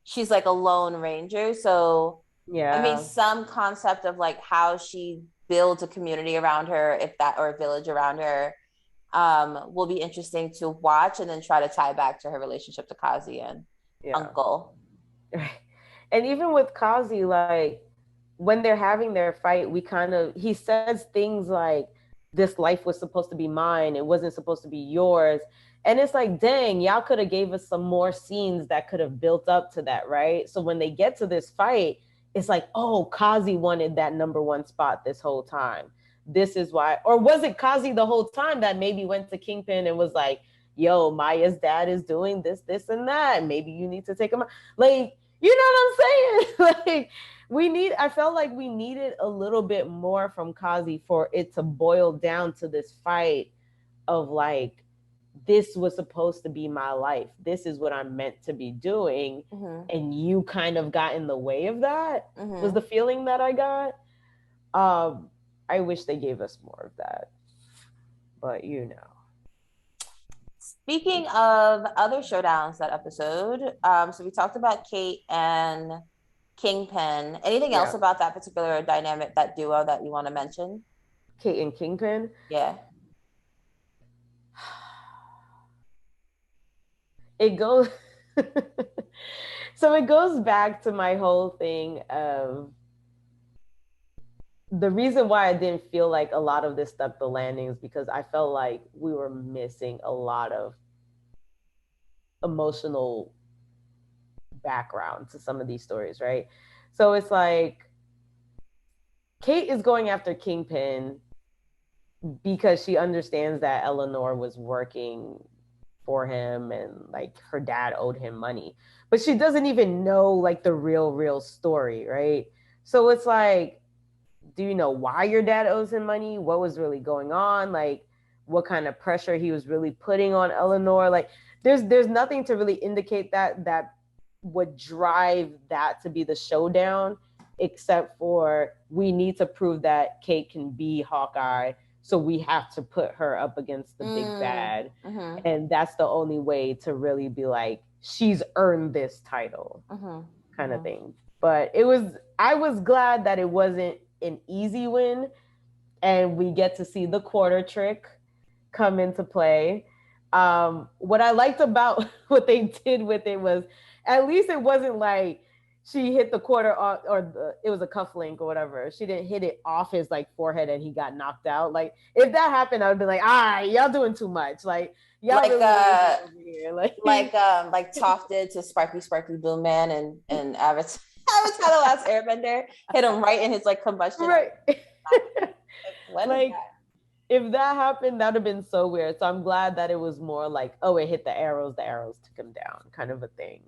She's like a lone ranger, so yeah. I mean, some concept of like how she builds a community around her, if that, or a village around her, will be interesting to watch, and then try to tie back to her relationship to Kazi and Uncle. And even with Kazi, like when they're having their fight, he says things like, this life was supposed to be mine, it wasn't supposed to be yours. And it's like, dang, y'all could have gave us some more scenes that could have built up to that, right? So when they get to this fight, it's like, oh, Kazi wanted that number one spot this whole time. This is why. Or was it Kazi the whole time that maybe went to Kingpin and was like, yo, Maya's dad is doing this, this, and that. Maybe you need to take him out. Like, you know what I'm saying? Like, I felt like we needed a little bit more from Kazi for it to boil down to this fight of like, this was supposed to be my life. This is what I'm meant to be doing. Mm-hmm. And you kind of got in the way of that, mm-hmm. was the feeling that I got. I wish they gave us more of that. But you know. Speaking of other showdowns that episode, so we talked about Kate and Kingpin. Anything else about that particular dynamic, that duo, that you want to mention? Kate and Kingpin? Yeah. It goes so it goes back to my whole thing of the reason why I didn't feel like a lot of this stuck the landing is because I felt like we were missing a lot of emotional background to some of these stories, right? So it's like Kate is going after Kingpin because she understands that Eleanor was working for him and like her dad owed him money, but she doesn't even know like the real story, right? So it's like, do you know why your dad owes him money? What was really going on? Like what kind of pressure he was really putting on Eleanor? Like there's nothing to really indicate that would drive that to be the showdown, except for we need to prove that Kate can be Hawkeye. So we have to put her up against the big bad. Mm-hmm. And that's the only way to really be like, she's earned this title, kind of thing. But I was glad that it wasn't an easy win. And we get to see the quarter trick come into play. What I liked about what they did with it was, at least it wasn't like she hit the quarter off, or it was a cuff link or whatever. She didn't hit it off his like forehead and he got knocked out. Like if that happened, I would be like, all right, y'all doing too much. Like y'all Like really over here. like Toph did to Sparky Sparky Boom Man and Avatar. Avatar the Last Airbender hit him right in his like combustion. Right. What like if that happened, that would have been so weird. So I'm glad that it was more like, oh, it hit the arrows took him down, kind of a thing.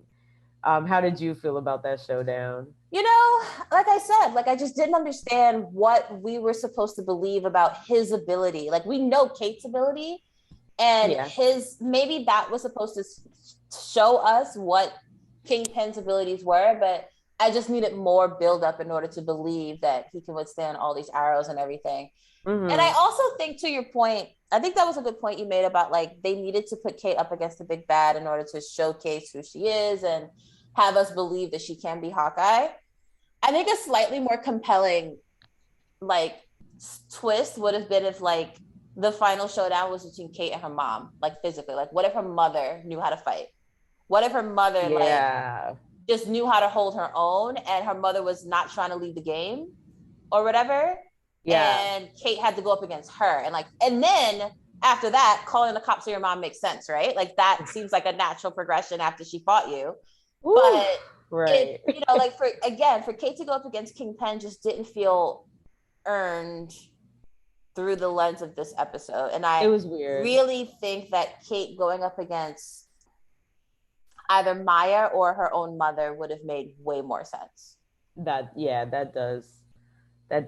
How did you feel about that showdown? You know, like I said, like I just didn't understand what we were supposed to believe about his ability. Like we know Kate's ability, and his, maybe that was supposed to show us what Kingpin's abilities were, but I just needed more build up in order to believe that he can withstand all these arrows and everything. Mm-hmm. And I also think, to your point, I think that was a good point you made about like they needed to put Kate up against the big bad in order to showcase who she is and have us believe that she can be Hawkeye. I think a slightly more compelling like twist would have been if like the final showdown was between Kate and her mom, like physically. Like what if her mother knew how to fight? What if her mother like just knew how to hold her own and her mother was not trying to leave the game or whatever? Yeah. And Kate had to go up against her. And like, and then after that, calling the cops on your mom makes sense, right? Like that seems like a natural progression after she fought you. Ooh, but right. It, you know, like for Kate to go up against Kingpin just didn't feel earned through the lens of this episode. And it was weird. Really think that Kate going up against either Maya or her own mother would have made way more sense. That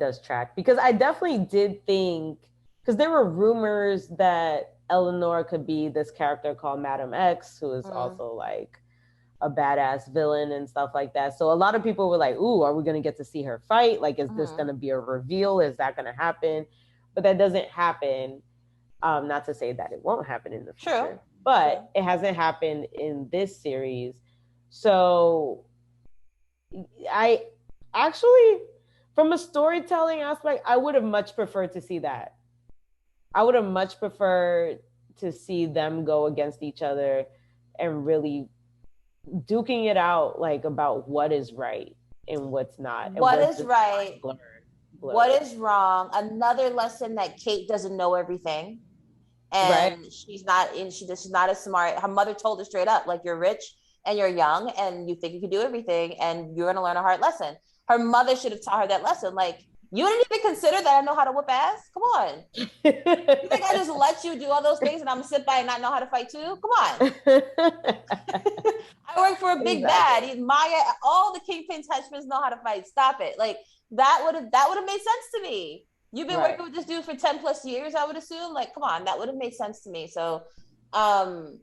does track, because I definitely did think, because there were rumors that Eleanor could be this character called Madam X, who is also like a badass villain and stuff like that. So a lot of people were like, ooh, are we going to get to see her fight? Like, is this going to be a reveal? Is that going to happen? But that doesn't happen. Not to say that it won't happen in the future, but it hasn't happened in this series. So I actually, from a storytelling aspect, I would have much preferred to see that. I would have much preferred to see them go against each other and really duking it out, like about what is right and what's not. And what is right? Blurred. What is wrong? Another lesson that Kate doesn't know everything, and she's not as smart. Her mother told her straight up, like, you're rich and you're young and you think you can do everything and you're gonna learn a hard lesson. Her mother should have taught her that lesson. Like, you didn't even consider that I know how to whoop ass? Come on. You think I just let you do all those things and I'm gonna sit by and not know how to fight too? Come on. I work for a big bad. Maya, all the Kingpin's henchmen know how to fight. Stop it. Like, that would have made sense to me. You've been working with this dude for 10 plus years, I would assume. Like, come on, that would have made sense to me. So I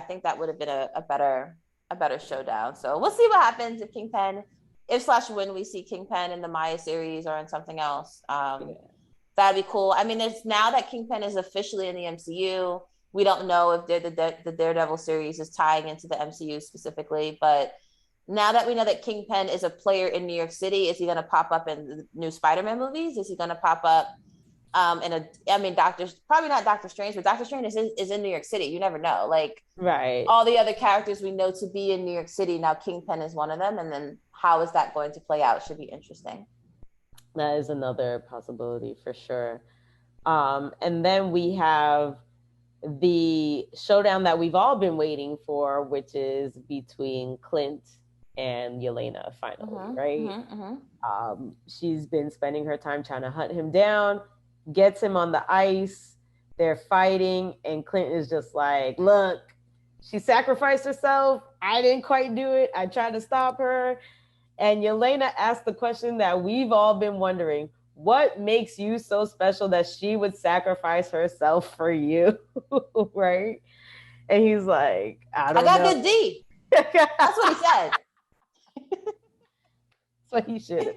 think that would have been a better showdown. So we'll see what happens if Kingpin, when we see Kingpin in the Maya series or in something else. That'd be cool. I mean, it's now that Kingpin is officially in the MCU. We don't know if the Daredevil series is tying into the MCU specifically, but now that we know that Kingpin is a player in New York City, is he going to pop up in the new Spider-Man movies? Is he going to pop up probably not Doctor Strange, but Doctor Strange is in New York City. You never know. Like, all the other characters we know to be in New York City, now Kingpin is one of them. And then how is that going to play out? Should be interesting. That is another possibility for sure. And then we have the showdown that we've all been waiting for, which is between Clint and Elena, finally, right? She's been spending her time trying to hunt him down, gets him on the ice, they're fighting, and Clint is just like, look, she sacrificed herself, I didn't quite do it, I tried to stop her. And Elena asked the question that we've all been wondering: what makes you so special that she would sacrifice herself for you? Right? And he's like, I got good D. That's what he said. That's what he should have said.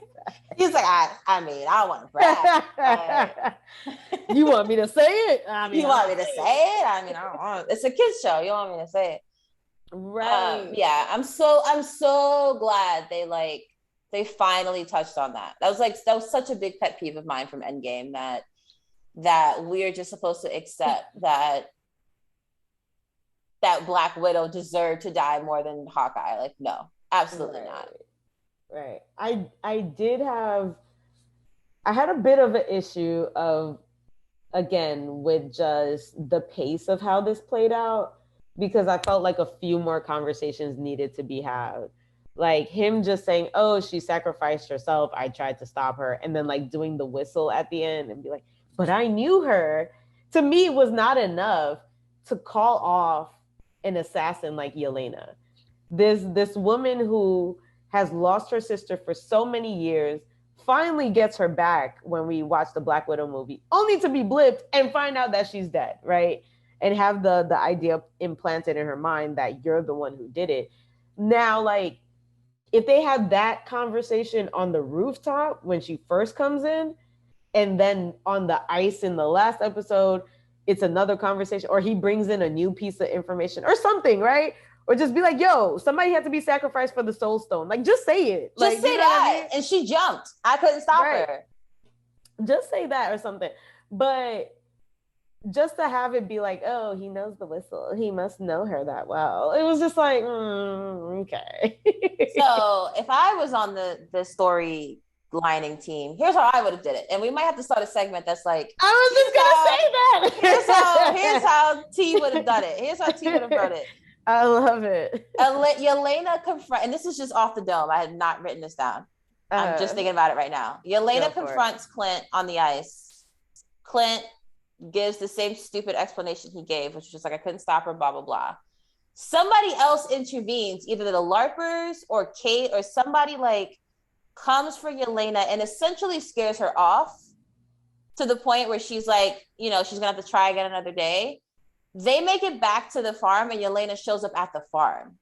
He's like, I mean, I don't want to brag. You want me to say it? You want me to say it? I mean, I don't want. It's a kids show. You want me to say it? Right. I'm so glad they finally touched on that. That was such a big pet peeve of mine from Endgame, that that we're just supposed to accept that Black Widow deserved to die more than Hawkeye. Like, no, absolutely not. Right. I had a bit of an issue of, again, with just the pace of how this played out, because I felt like a few more conversations needed to be had. Like him just saying, "Oh, she sacrificed herself. I tried to stop her," and then like doing the whistle at the end and be like, "But I knew her." To me, was not enough to call off an assassin like Yelena. This woman who has lost her sister for so many years finally gets her back when we watch the Black Widow movie, only to be blipped and find out that she's dead, right? And have the idea implanted in her mind that you're the one who did it. Now, like, if they had that conversation on the rooftop when she first comes in, and then on the ice in the last episode, it's another conversation, or he brings in a new piece of information or something, right? Or just be like, "Yo, somebody had to be sacrificed for the Soul Stone." Like, just say it. Just like, say that. I mean? And she jumped. I couldn't stop her. Just say that or something. But just to have it be like, "Oh, he knows the whistle. He must know her that well." It was just like, okay. So if I was on the story lining team, here's how I would have did it. And we might have to start a segment that's like, I was just gonna say that. Here's how T would have done it. Here's how T would have done it. I love it. Yelena confront, and this is just off the dome. I had not written this down. I'm just thinking about it right now. Yelena confronts Clint on the ice. Clint gives the same stupid explanation he gave, which was just like, I couldn't stop her, blah, blah, blah. Somebody else intervenes, either the LARPers or Kate or somebody, like, comes for Yelena and essentially scares her off to the point where she's like, you know, she's gonna have to try again another day. They make it back to the farm and Yelena shows up at the farm,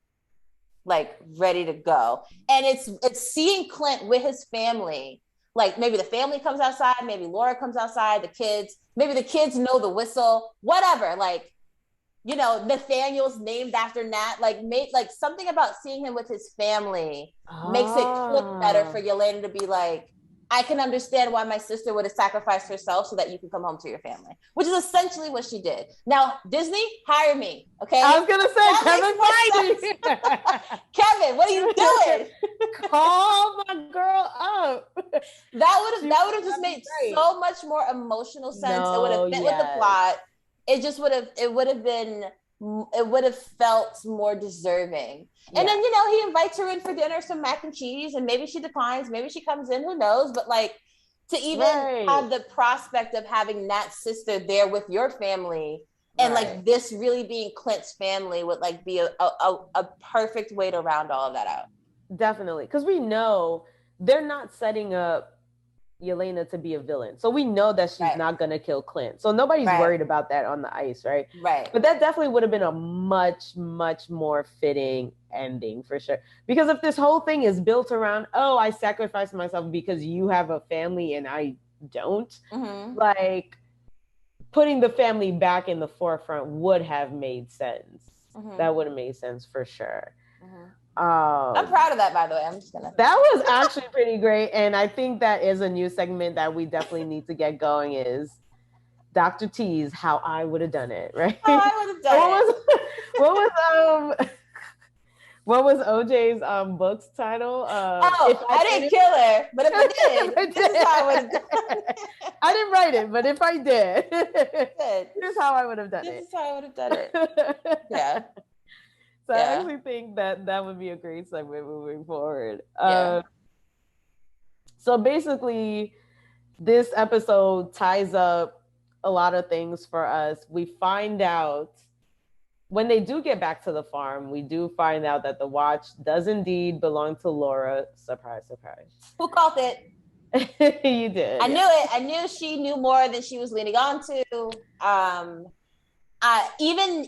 like ready to go. And it's seeing Clint with his family. Like maybe the family comes outside, maybe Laura comes outside, the kids, maybe the kids know the whistle, whatever. Like, you know, Nathaniel's named after Nat, like something about seeing him with his family makes it click better for Yelena to be like, I can understand why my sister would have sacrificed herself so that you can come home to your family, which is essentially what she did. Now, Disney, hire me, okay? I was gonna say, Kevin Feige. Kevin, what are you doing? Call my girl up. That would have just made so much more emotional sense. It would have fit with the plot. It would have felt more deserving. And then, you know, he invites her in for dinner, some mac and cheese, and maybe she declines, maybe she comes in, who knows? But like, to even have the prospect of having Nat's sister there with your family and like this really being Clint's family would like be a perfect way to round all of that out. Definitely. Because we know they're not setting up Yelena to be a villain. So we know that she's not going to kill Clint. So nobody's worried about that on the ice, right? Right. But that definitely would have been a much, much more fitting ending for sure. Because if this whole thing is built around, oh, I sacrificed myself because you have a family and I don't, like putting the family back in the forefront would have made sense. That would have made sense for sure. I'm proud of that, by the way. That was actually pretty great, and I think that is a new segment that we definitely need to get going. Is Dr. T's how I would have done it, right? How I would have done it. What was OJ's book's title? I didn't kill her, but if I did, this is how I would have done it. I didn't write it, but if I did, here's how I would have done it. This is how I would have done it. Yeah. So I actually think that would be a great segment moving forward. So basically, this episode ties up a lot of things for us. We find out when they do get back to the farm, we do find out that the watch does indeed belong to Laura. Surprise, surprise. Who called it? You did. I knew it. I knew she knew more than she was leaning on to. Even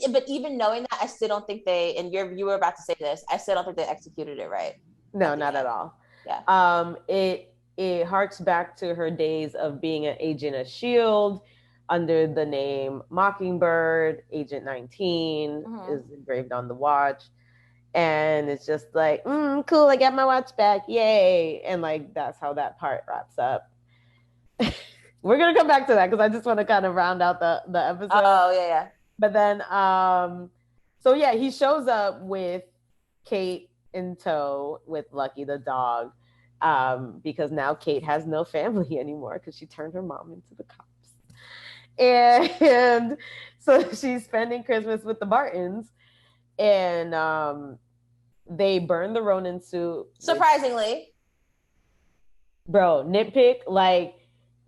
knowing that, I still don't think you were about to say this, I still don't think they executed it right. No, not at all. Yeah. It harks back to her days of being an agent of S.H.I.E.L.D. under the name Mockingbird. Agent 19 is engraved on the watch. And it's just like, cool, I got my watch back. Yay. And like, that's how that part wraps up. We're gonna come back to that because I just want to kind of round out the episode. Oh, yeah. But then, so yeah, he shows up with Kate in tow with Lucky the dog, because now Kate has no family anymore because she turned her mom into the cops. And so she's spending Christmas with the Bartons, and they burn the Ronan suit. Surprisingly. Bro, nitpick, like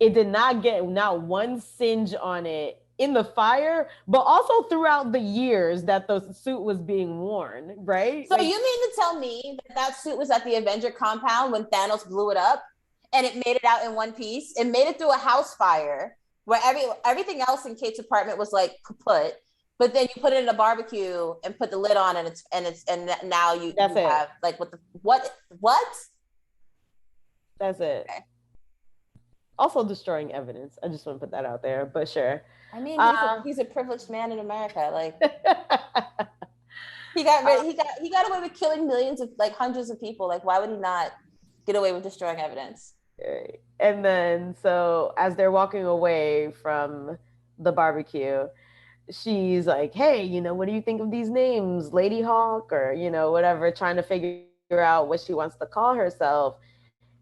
it did not get not one singe on it in the fire, but also throughout the years that the suit was being worn, right? So you mean to tell me that suit was at the Avenger compound when Thanos blew it up and it made it out in one piece? It made it through a house fire where everything else in Kate's apartment was like kaput, but then you put it in a barbecue and put the lid on, and now you have like what? That's it. Okay. Also destroying evidence. I just want to put that out there, but sure. I mean, he's a privileged man in America. Like he got away with killing millions of, like, hundreds of people. Like, why would he not get away with destroying evidence? Right. And then, so as they're walking away from the barbecue, she's like, "Hey, what do you think of these names, Lady Hawk, or whatever?" Trying to figure out what she wants to call herself.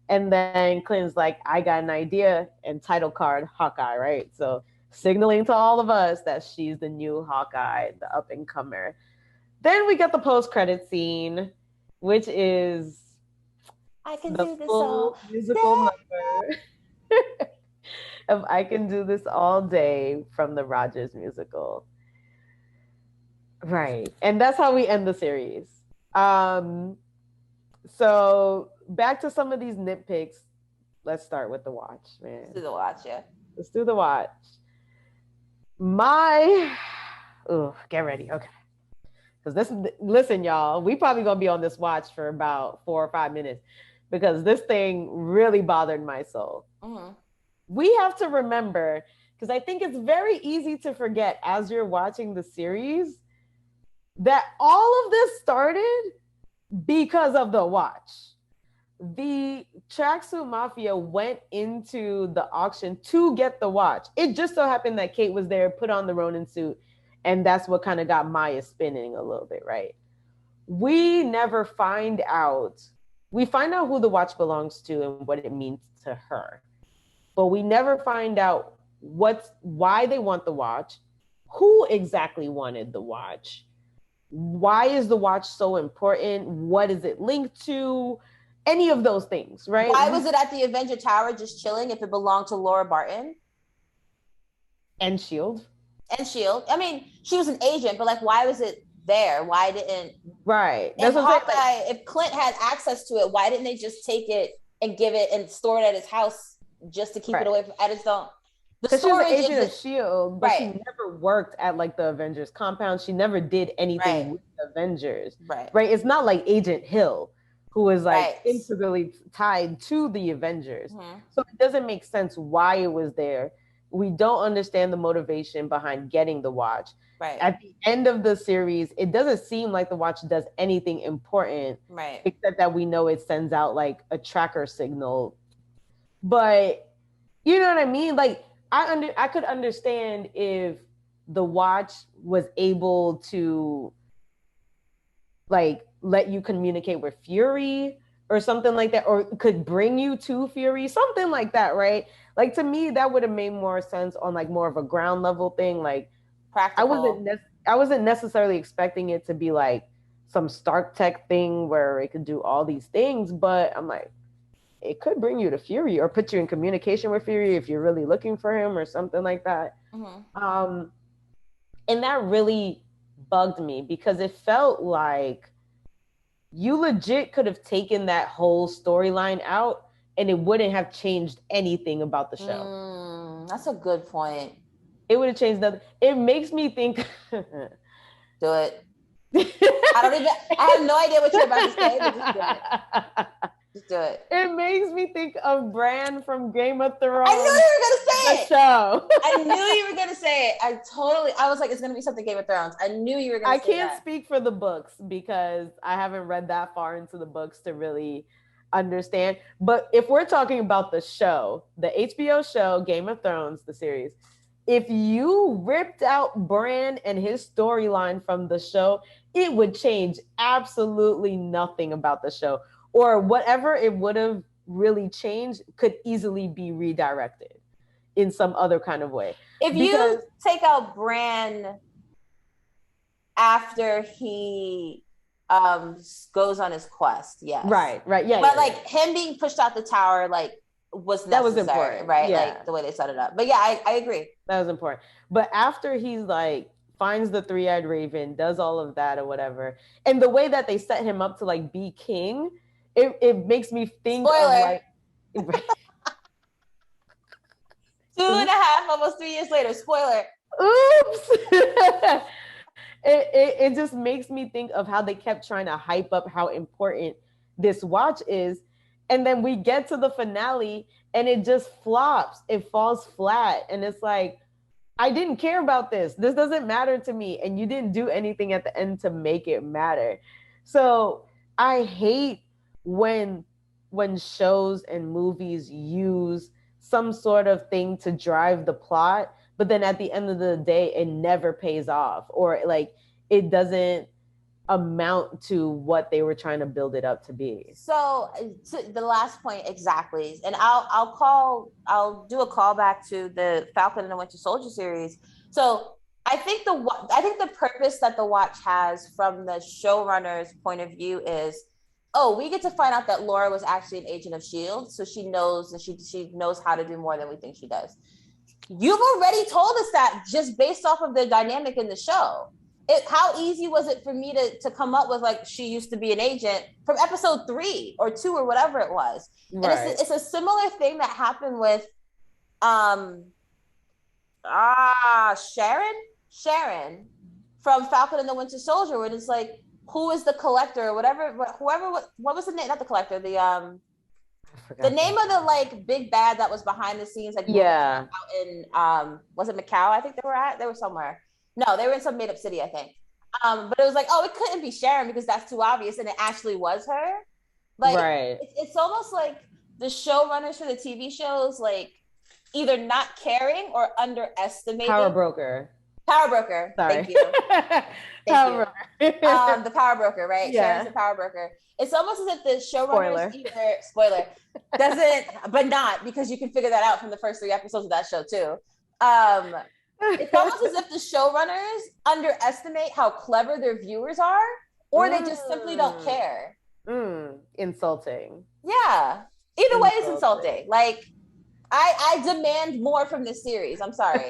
And then Clint's like, "I got an idea," and title card Hawkeye, right? So signaling to all of us that she's the new Hawkeye, the up and comer. Then we get the post-credit scene, which is I can do this all musical number of "I Can Do This All Day" from the Rogers musical. Right. And that's how we end the series. So back to some of these nitpicks. Let's start with the watch, man. Let's do the watch, yeah. Let's do the watch. Get ready. Okay. Because listen, y'all, we probably gonna be on this watch for about 4 or 5 minutes because this thing really bothered my soul. Mm-hmm. We have to remember, because I think it's very easy to forget as you're watching the series, that all of this started because of the watch. The Tracksuit Mafia went into the auction to get the watch. It just so happened that Kate was there, put on the Ronan suit, and that's what kind of got Maya spinning a little bit, right? We never find out. We find out who the watch belongs to and what it means to her. But we never find out why they want the watch, who exactly wanted the watch, why is the watch so important, what is it linked to, any of those things, right? Why was it at the Avenger Tower just chilling if it belonged to Laura Barton? And S.H.I.E.L.D. And S.H.I.E.L.D. I mean, she was an agent, but like, why was it there? Why didn't... Right. That's what Hawkeye, like, if Clint had access to it, why didn't they just take it and give it and store it at his house just to keep it away from... I just don't... Because she was an agent of S.H.I.E.L.D., but she never worked at like the Avengers compound. She never did anything with the Avengers. Right. It's not like Agent Hill, who is like integrally tied to the Avengers. Mm-hmm. So it doesn't make sense why it was there. We don't understand the motivation behind getting the watch. Right. At the end of the series, it doesn't seem like the watch does anything important. Right. Except that we know it sends out like a tracker signal. But you know what I mean? Like, I could understand if the watch was able to like let you communicate with Fury or something like that, or could bring you to Fury, something like that, right? Like, to me, that would have made more sense on like more of a ground level thing. Like, practical. I wasn't necessarily expecting it to be like some Stark Tech thing where it could do all these things, but I'm like, it could bring you to Fury or put you in communication with Fury if you're really looking for him or something like that. Mm-hmm. And that really bugged me because it felt like you legit could have taken that whole storyline out and it wouldn't have changed anything about the show. That's a good point. It would have changed nothing. It makes me think... Do it. I have no idea what you're about to say, but just do it. Just do it. It makes me think of Bran from Game of Thrones. I knew you were going to say it. Show. I knew you were going to say it. I was like, it's going to be something Game of Thrones. I knew you were going to say that. I can't speak for the books because I haven't read that far into the books to really understand. But if we're talking about the show, the HBO show, Game of Thrones, the series, if you ripped out Bran and his storyline from the show, it would change absolutely nothing about the show. Or whatever it would have really changed could easily be redirected in some other kind of way. If you take out Bran after he goes on his quest, yes. Right, yeah. But like him being pushed out the tower, like was necessary, that was important, right? Yeah. Like the way they set it up. But yeah, I agree. That was important. But after he's like finds the three-eyed raven, does all of that or whatever, and the way that they set him up to like be king, it makes me think Spoiler. of like 2.5, almost 3 years later. Spoiler. Oops. It just makes me think of how they kept trying to hype up how important this watch is. And then we get to the finale and it just flops. It falls flat. And it's like, I didn't care about this. This doesn't matter to me. And you didn't do anything at the end to make it matter. So I hate when shows and movies use some sort of thing to drive the plot, but then at the end of the day, it never pays off, or like it doesn't amount to what they were trying to build it up to be. So to the last point, exactly. And I'll do a callback to the Falcon and the Winter Soldier series. So I think the purpose that the watch has from the showrunner's point of view is, oh, we get to find out that Laura was actually an agent of S.H.I.E.L.D., so she knows, and she knows how to do more than we think she does. You've already told us that just based off of the dynamic in the show. How easy was it for me to come up with like she used to be an agent from episode 3 or 2 or whatever it was? Right. And it's a similar thing that happened with Sharon from Falcon and the Winter Soldier, where it's like, who is the Collector or whatever, what was the name, not the Collector, the name of the like big bad that was behind the scenes, like yeah, out in was it Macau? I think they were somewhere. No, they were in some made up city, I think. But it was like, oh, it couldn't be Sharon because that's too obvious, and it actually was her. Like, right. It's almost like the showrunners for the TV shows, like either not caring or underestimating. Power broker. Sorry. Thank you. Power broker. The power broker, right? Yeah. Sharon's the power broker. It's almost as if the showrunners spoiler doesn't, but not, because you can figure that out from the first 3 episodes of that show too. It's almost as if the showrunners underestimate how clever their viewers are, or they just simply don't care. Insulting. Yeah. Either way is insulting. Like, I demand more from this series. I'm sorry.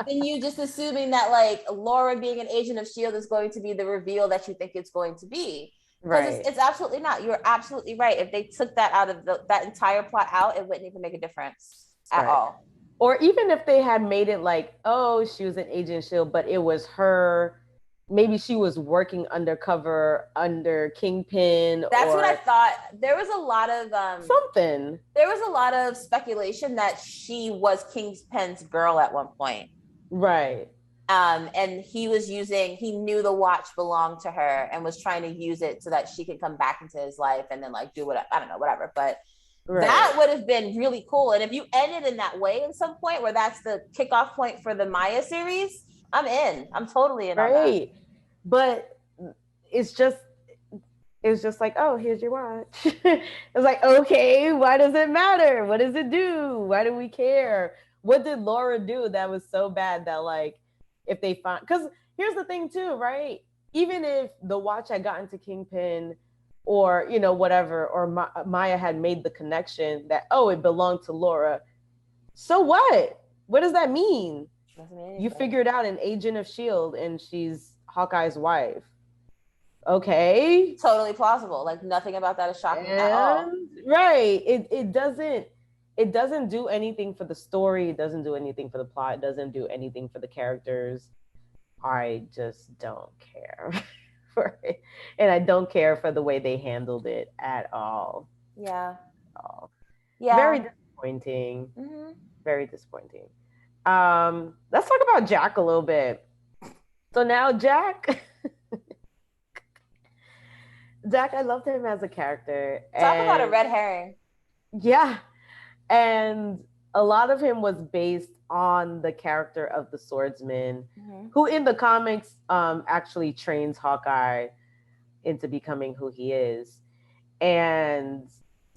Than you just assuming that like Laura being an agent of S.H.I.E.L.D. is going to be the reveal that you think it's going to be. Right. It's absolutely not. You're absolutely right. If they took that out of that entire plot out, it wouldn't even make a difference at all. Or even if they had made it like, oh, she was an agent of S.H.I.E.L.D., but it was her, maybe she was working undercover under Kingpin. That's what I thought. There was a lot of something. There was a lot of speculation that she was Kingpin's girl at one point. Right. And he knew the watch belonged to her and was trying to use it so that she could come back into his life and then like do whatever, I don't know, whatever. But right. That would have been really cool. And if you ended in that way at some point where that's the kickoff point for the Maya series, I'm in. I'm totally in. Right. On that. But it's just like, oh, here's your watch. It's like, okay, why does it matter? What does it do? Why do we care? What did Laura do that was so bad that like, if they find, because here's the thing too, right? Even if the watch had gotten to Kingpin, or, you know, whatever, or Maya had made the connection that, oh, it belonged to Laura. So what? What does that mean? You figured out an agent of S.H.I.E.L.D. and she's Hawkeye's wife. Okay. Totally plausible. Like nothing about that is shocking at all. Right. It doesn't do anything for the story. It doesn't do anything for the plot. It doesn't do anything for the characters. I just don't care. For it. And I don't care for the way they handled it at all. Yeah. Yeah. Very disappointing. Mm-hmm. Very disappointing. Let's talk about Jack a little bit. So now Jack Jack, I loved him as a character. Talk about a And red herring. yeah. And a lot of him was based on the character of the swordsman, who in the comics actually trains Hawkeye into becoming who he is. And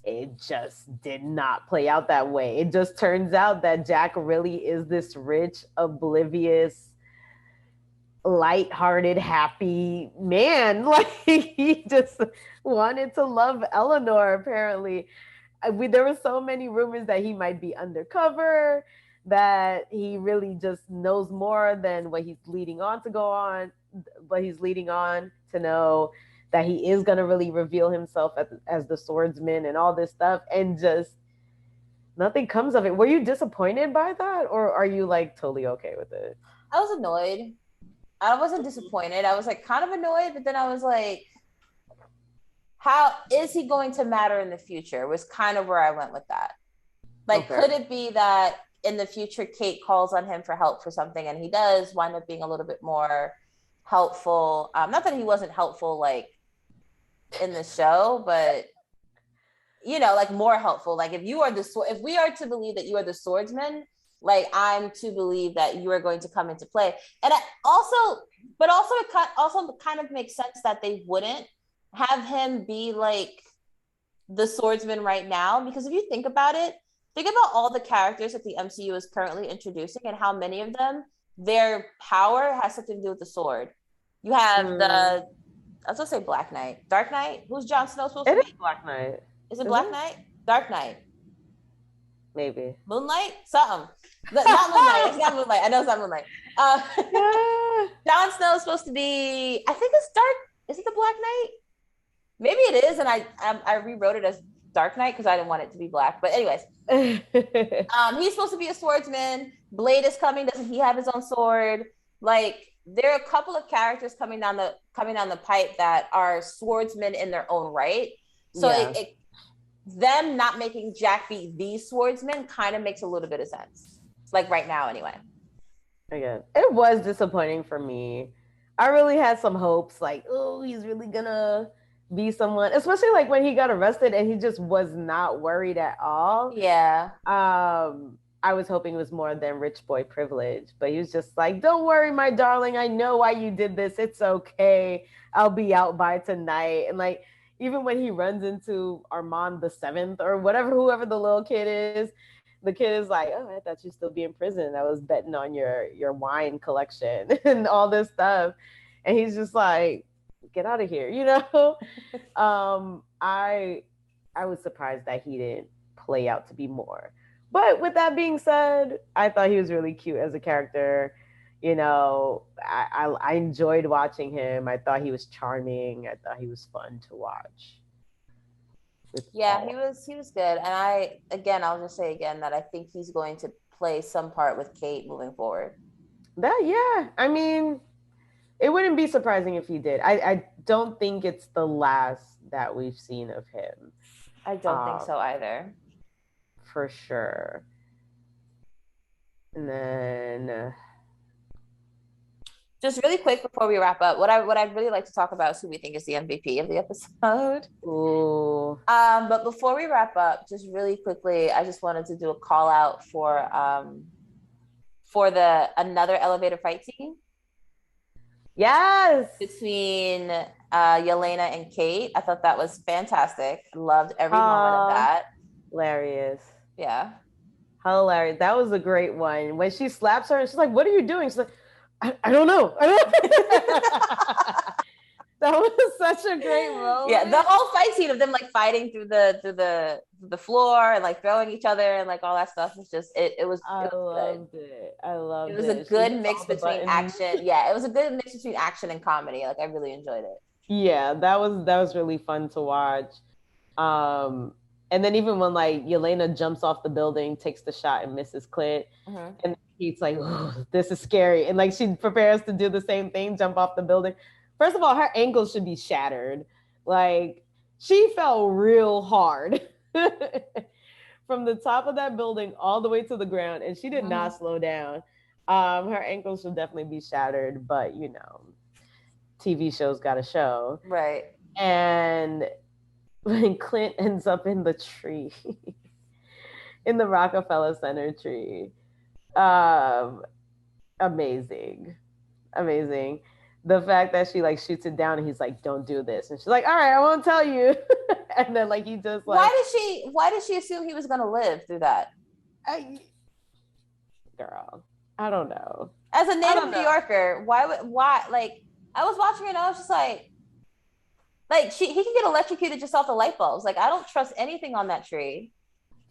it just did not play out that way. It just turns out that Jack really is this rich, oblivious, light-hearted, happy man. Like he just wanted to love Eleanor, apparently. There were so many rumors that he might be undercover, that he really just knows more than what he's leading on to go on, but he's leading on to know that he is going to really reveal himself as the swordsman and all this stuff, and just nothing comes of it. Were you disappointed by that, or are you like totally okay with it? I was annoyed. I wasn't disappointed. I was like kind of annoyed, but then I was like, how is he going to matter in the future? Was kind of where I went with that. Like, could it be that in the future Kate calls on him for help for something and he does wind up being a little bit more helpful? Not that he wasn't helpful like in the show, but you know, like more helpful. Like if we are to believe that you are the swordsman, like I'm to believe that you are going to come into play. And it also kind of makes sense that they wouldn't have him be like the swordsman right now, because if you think about all the characters that the MCU is currently introducing and how many of them, their power has something to do with the sword. You have I was gonna say Black Knight, Dark Knight. Who's Jon Snow supposed to be? Black Knight. Is it Black Knight? Dark Knight. Maybe. Moonlight? Something. Not Moonlight. It's not Moonlight. I know it's not Moonlight. Jon Snow is supposed to be, I think it's Dark. Is it the Black Knight? Maybe it is, and I rewrote it as Dark Knight because I didn't want it to be black. But anyways, he's supposed to be a swordsman. Blade is coming. Doesn't he have his own sword? Like there are a couple of characters coming down the pipe that are swordsmen in their own right. So them not making Jack be the swordsman kind of makes a little bit of sense. Like right now, anyway. Again, it was disappointing for me. I really had some hopes, like, oh, he's really gonna be someone, especially like when he got arrested and he just was not worried at all. Yeah. I was hoping it was more than rich boy privilege, but he was just like, don't worry, my darling, I know why you did this. It's okay. I'll be out by tonight. And like, even when he runs into Armand the Seventh or whoever the little kid is, the kid is like, oh, I thought you'd still be in prison. I was betting on your wine collection and all this stuff. And he's just like, get out of here, you know? I was surprised that he didn't play out to be more. But with that being said, I thought he was really cute as a character. You know, I enjoyed watching him. I thought he was charming. I thought he was fun to watch. Yeah, he was good. And I'll just say again that I think he's going to play some part with Kate moving forward. I mean, it wouldn't be surprising if he did. I don't think it's the last that we've seen of him. I don't think so either. For sure. And then just really quick before we wrap up, what I'd really like to talk about is who we think is the MVP of the episode. Ooh. But before we wrap up, just really quickly, I just wanted to do a call out for the another elevator fight scene. Yes. Between Elena and Kate. I thought that was fantastic. Loved every moment of that. Hilarious. Yeah. Hilarious. That was a great one. When she slaps her and she's like, what are you doing? She's like, I don't know. That was such a great moment. Yeah, the whole fight scene of them like fighting through the floor and like throwing each other and like all that stuff was just it was I loved it. It was a good mix between action. Yeah, it was a good mix between action and comedy. Like I really enjoyed it. Yeah, that was really fun to watch. And then even when like Elena jumps off the building, takes the shot and misses Clint, and he's like, this is scary. And like she prepares to do the same thing, jump off the building. First of all, her ankle should be shattered. Like she fell real hard from the top of that building all the way to the ground, and she did not slow down. Her ankle should definitely be shattered, but you know, TV shows got to show. Right. And when Clint ends up in the tree, in the Rockefeller Center tree, um, amazing, amazing. The fact that she like shoots it down and he's like, "Don't do this," and she's like, "All right, I won't tell you." And then like he just like, why did she assume he was gonna live through that? Girl, I don't know. As a native New Yorker, why like I was watching it and I was just like he can get electrocuted just off the light bulbs. Like I don't trust anything on that tree.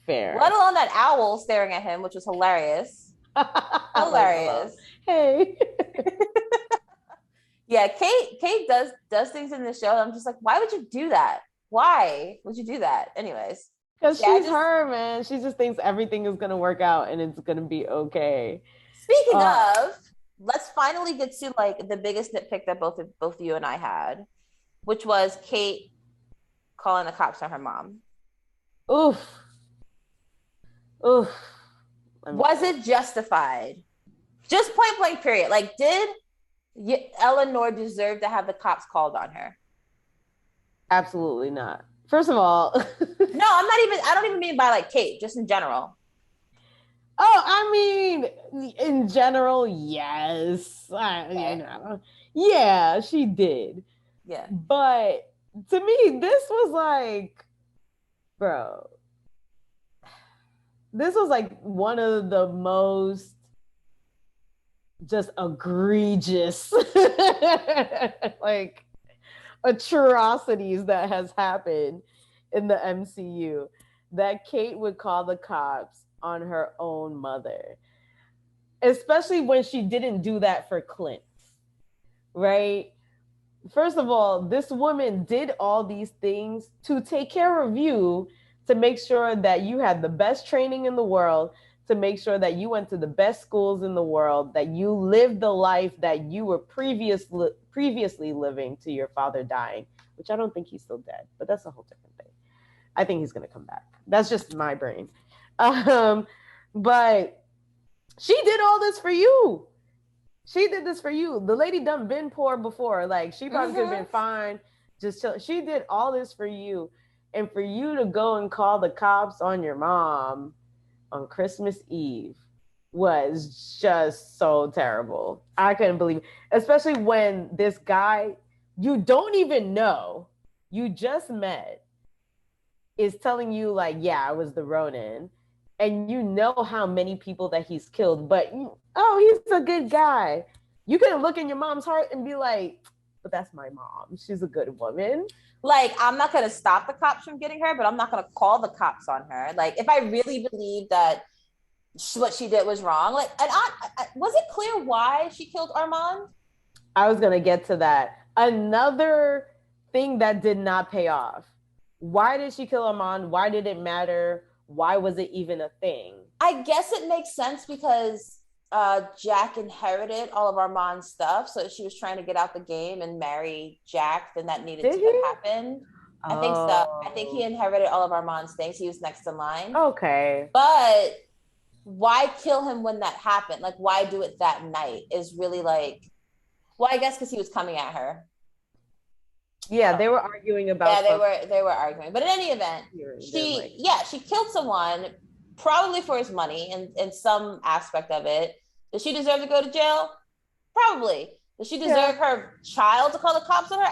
Fair. Let alone that owl staring at him, which was hilarious. Hilarious. Hey. Yeah, Kate does things in the show. I'm just like, why would you do that? Why would you do that? Anyways. Because she's her, man. She just thinks everything is gonna work out and it's gonna be okay. Speaking of, let's finally get to like the biggest nitpick that both you and I had, which was Kate calling the cops on her mom. Oof. Oof. Was it justified? Just point blank period. Like, did Eleanor deserve to have the cops called on her? Absolutely not. First of all, no, I don't even mean by like Kate, just in general. Oh, I mean, in general, yes. You know. Yeah, she did. Yeah. But to me, this was like, bro, this was like one of the most just egregious like atrocities that has happened in the MCU, that Kate would call the cops on her own mother, especially when she didn't do that for Clint, right? First of all, this woman did all these things to take care of you, to make sure that you had the best training in the world, to make sure that you went to the best schools in the world, that you lived the life that you were previously living to your father dying, which I don't think he's still dead, but that's a whole different thing. I think he's going to come back. That's just my brain. But she did all this for you. She did this for you. The lady done been poor before. Like, she probably could have been fine. Just chill. She did all this for you. And for you to go and call the cops on your mom on Christmas Eve was just so terrible. I couldn't believe it. Especially when this guy you don't even know, you just met, is telling you like, yeah, I was the Ronan. And you know how many people that he's killed, but oh, he's a good guy. You can look in your mom's heart and be like, but that's my mom. She's a good woman. Like, I'm not going to stop the cops from getting her, but I'm not going to call the cops on her. Like, if I really believe that what she did was wrong, like, and was it clear why she killed Armand? I was going to get to that. Another thing that did not pay off. Why did she kill Armand? Why did it matter? Why was it even a thing? I guess it makes sense because Jack inherited all of Armand's stuff. So if she was trying to get out the game and marry Jack, then that needed to happen. I think so. I think he inherited all of Armand's things. He was next in line. Okay. But why kill him when that happened? Like, why do it that night is really like, well, I guess because he was coming at her. Yeah, they were arguing about. Yeah, they were arguing. But in any event, she killed someone probably for his money and some aspect of it. Does she deserve to go to jail? Probably. Does she deserve her child to call the cops on her?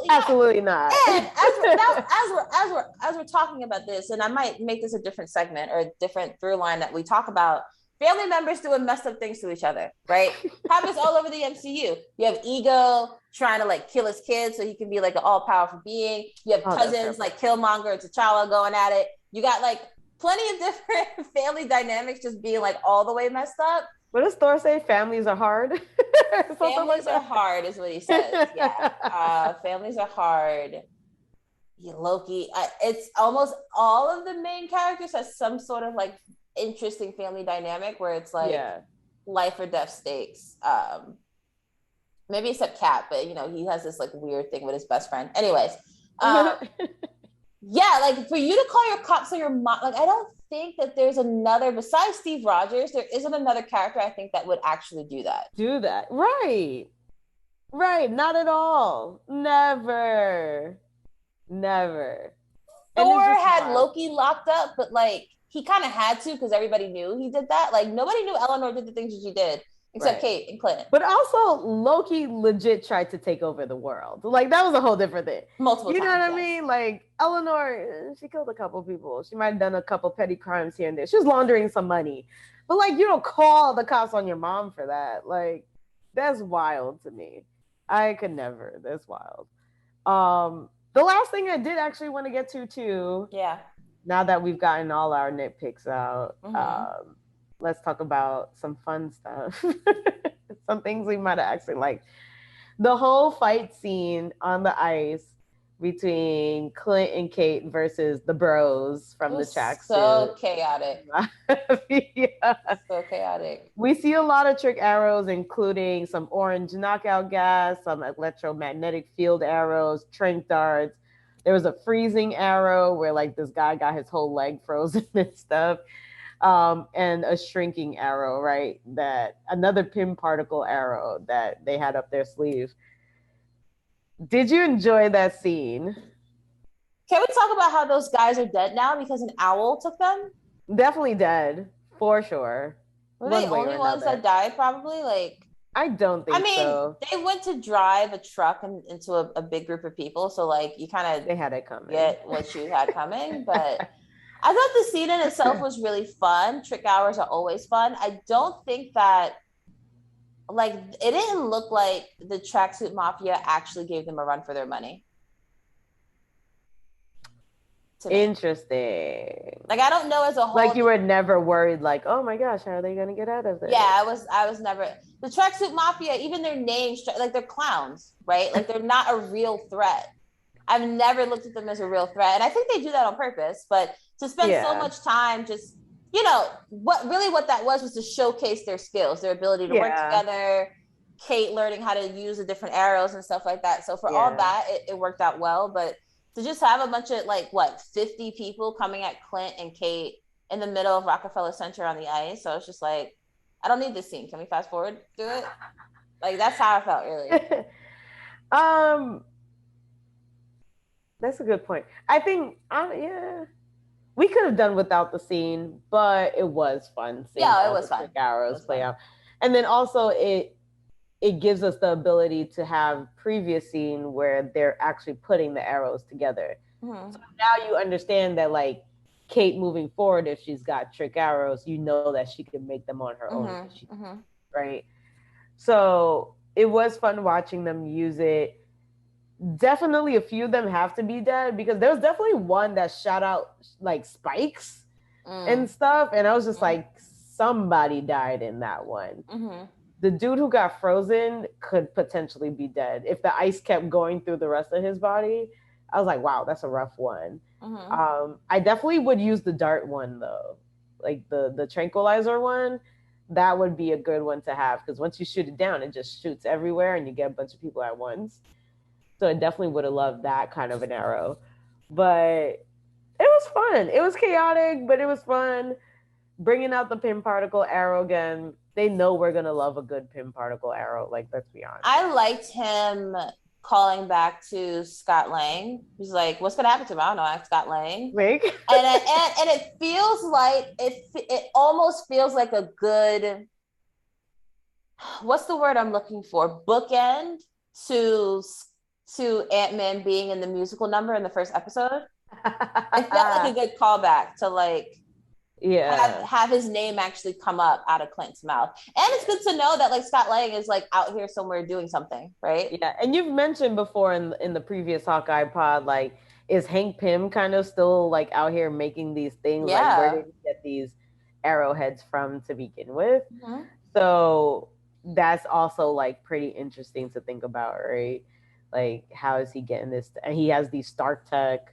Absolutely not. And as we're talking about this, and I might make this a different segment or a different through line that we talk about, family members doing messed up things to each other, right? Happens all over the MCU. You have Ego trying to like kill his kids so he can be like an all-powerful being. You have cousins like Killmonger and T'Challa going at it. You got like plenty of different family dynamics just being like all the way messed up. What does Thor say? Families are hard? Families are hard is what he says. Yeah. Families are hard. Yeah, Loki. It's almost all of the main characters has some sort of like interesting family dynamic where it's like life or death stakes. Maybe except Cap, but you know, he has this like weird thing with his best friend. Anyways. Yeah, like for you to call your cops on your mom, like I don't think that there's another besides Steve Rogers, there isn't another character I think that would actually do that. Right. Not at all. Never. Never. And Thor it's just had wild. Loki locked up, but like he kind of had to because everybody knew he did that. Like nobody knew Eleanor did the things that she did except Right. Kate and Clint. But also, Loki legit tried to take over the world. Like, that was a whole different thing. Multiple You know times, what I yes. mean? Like, Eleanor, she killed a couple people. She might have done a couple petty crimes here and there. She was laundering some money. But, like, you don't call the cops on your mom for that. Like, that's wild to me. I could never. That's wild. The last thing I did actually want to get to, too, Yeah. now that we've gotten all our nitpicks out, Mm-hmm. let's talk about some fun stuff. Some things we might have actually liked. The whole fight scene on the ice between Clint and Kate versus the bros It from the was tracksuit. so chaotic. Yeah. So chaotic. We see a lot of trick arrows, including some orange knockout gas, some electromagnetic field arrows, trank darts. There was a freezing arrow where like this guy got his whole leg frozen and stuff. And a shrinking arrow, right? That another pin particle arrow that they had up their sleeve. Did you enjoy that scene? Can we talk about how those guys are dead now because an owl took them? Definitely dead, for sure. Were they One the way or only ones that another. died? Probably. Like, I don't I think mean, so. they went to drive a truck into a big group of people, so like you kind of They had it coming. get what you had coming. But I thought the scene in itself was really fun. Trick hours are always fun. I don't think that like it didn't look like the tracksuit mafia actually gave them a run for their money to me. Interesting. Like I don't know as a whole. Like you were never worried, like, oh my gosh, how are they gonna get out of this? Yeah, I was never the tracksuit mafia. Even their names, like they're clowns, right? Like they're not a real threat. I've never looked at them as a real threat, and I think they do that on purpose. But to spend so Yeah. much time just what that was to showcase their skills, their ability to work Yeah. together. Kate learning how to use the different arrows and stuff like that. So for all Yeah. that, it worked out well. But to just have a bunch of like 50 people coming at Clint and Kate in the middle of Rockefeller Center on the ice, so it's just like I don't need this scene. Can we fast forward through it? Like that's how I felt really. um, that's a good point. I think, yeah, we could have done without the scene, but it was fun seeing Yeah, it all was the fun. trick arrows play out, and then also it gives us the ability to have previous scene where they're actually putting the arrows together. Mm-hmm. So now you understand that like Kate moving forward, if she's got trick arrows, you know that she can make them on her own, Mm-hmm. right? So it was fun watching them use it. Definitely a few of them have to be dead because there was definitely one that shot out like spikes and stuff. And I was just like, somebody died in that one. Mm-hmm. The dude who got frozen could potentially be dead. If the ice kept going through the rest of his body, I was like, wow, that's a rough one. I definitely would use the dart one though. Like the tranquilizer one, that would be a good one to have because once you shoot it down, it just shoots everywhere and you get a bunch of people at once. So I definitely would have loved that kind of an arrow. But it was fun. It was chaotic, but it was fun. Bringing out the pin particle arrow again. They know we're gonna love a good pin particle arrow. Like, let's be honest. I liked him calling back to Scott Lang. He's like, "What's gonna happen to him? I don't know." I'm Scott Lang, Like, and it feels like it almost feels like a good. What's the word I'm looking for? Bookend to Ant-Man being in the musical number in the first episode. It felt like a good callback to like have his name actually come up out of Clint's mouth. And it's good to know that like Scott Lang is like out here somewhere doing something, right? Yeah, and you've mentioned before in the previous Hawkeye pod, like, is Hank Pym kind of still like out here making these things? Yeah. Like, where did he get these arrowheads from to begin with? So that's also like pretty interesting to think about, right? Like, how is he getting this? And he has these Stark Tech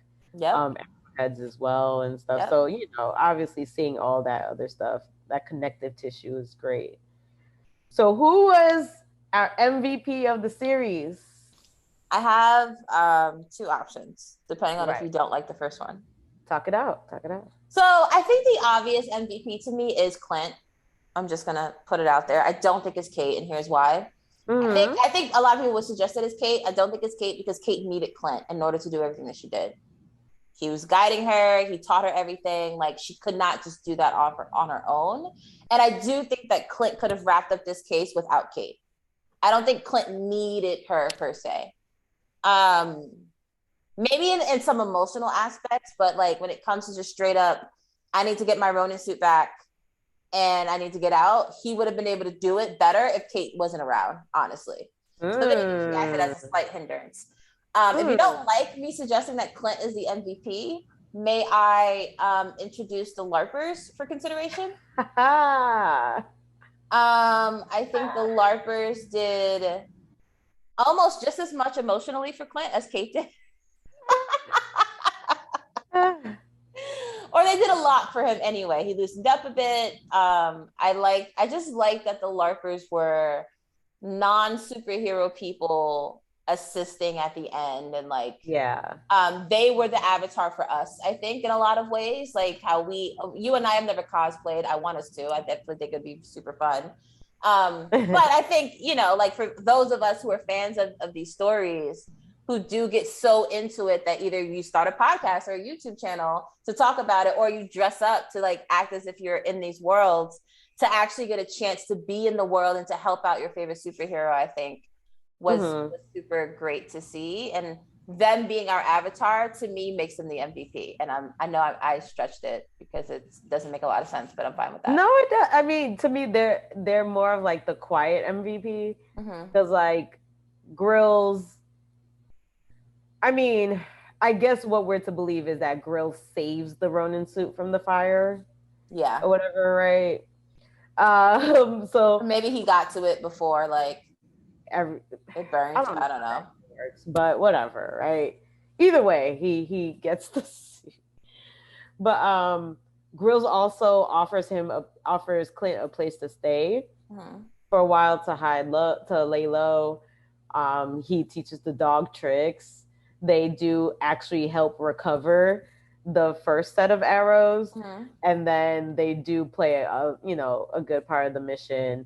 heads as well and stuff. So, obviously seeing all that other stuff, that connective tissue is great. So who was our MVP of the series? I have two options, depending on if you don't like the first one. Talk it out. So I think the obvious MVP to me is Clint. I'm just going to put it out there. I don't think it's Kate, and here's why. Mm-hmm. I think a lot of people would suggest that it's Kate. I don't think it's Kate because Kate needed Clint in order to do everything that she did. He was guiding her. He taught her everything. Like she could not just do that on her own. And I do think that Clint could have wrapped up this case without Kate. I don't think Clint needed her per se. Um, Maybe in some emotional aspects, but like when it comes to just straight up, I need to get my Ronin suit back and I need to get out, he would have been able to do it better if Kate wasn't around, honestly. So maybe she acted as a slight hindrance. If you don't like me suggesting that Clint is the MVP, may I introduce the LARPers for consideration? I think the LARPers did almost just as much emotionally for Clint as Kate did. Or they did a lot for him anyway. He loosened up a bit. I just like that the LARPers were non-superhero people assisting at the end, and like they were the avatar for us, I think, in a lot of ways. Like how you and I have never cosplayed. I want us to. I definitely think it'd be super fun. But I think, like for those of us who are fans of these stories, who do get so into it that either you start a podcast or a YouTube channel to talk about it, or you dress up to like act as if you're in these worlds, to actually get a chance to be in the world and to help out your favorite superhero, I think was super great to see. And them being our avatar, to me, makes them the MVP. And I know I stretched it because it doesn't make a lot of sense, but I'm fine with that. No, it does. I mean, to me, they're more of like the quiet MVP, because like Grills. I mean, I guess what we're to believe is that Grills saves the Ronin suit from the fire. Yeah. Or whatever, right? So or maybe he got to it before, like it burned. I don't know. Works, but whatever, right? Either way, he gets the suit. But Grills also offers Clint a place to stay for a while to lay low. He teaches the dog tricks. They do actually help recover the first set of arrows, and then they do play a good part of the mission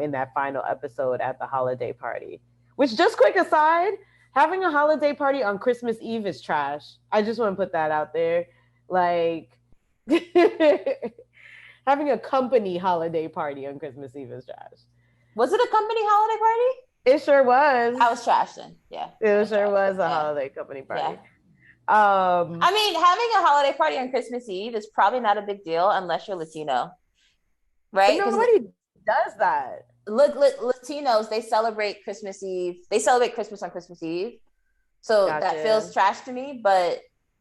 in that final episode at the holiday party. Which, just quick aside, having a holiday party on Christmas Eve is trash. I just want to put that out there. Like having a company holiday party on Christmas Eve is trash. Was it a company holiday party? It sure was. I was trash then. Yeah. It sure was a holiday company party. Yeah. I mean, having a holiday party on Christmas Eve is probably not a big deal unless you're Latino, right? Nobody does that. Latinos, they celebrate Christmas Eve. They celebrate Christmas on Christmas Eve. So that feels trash to me, but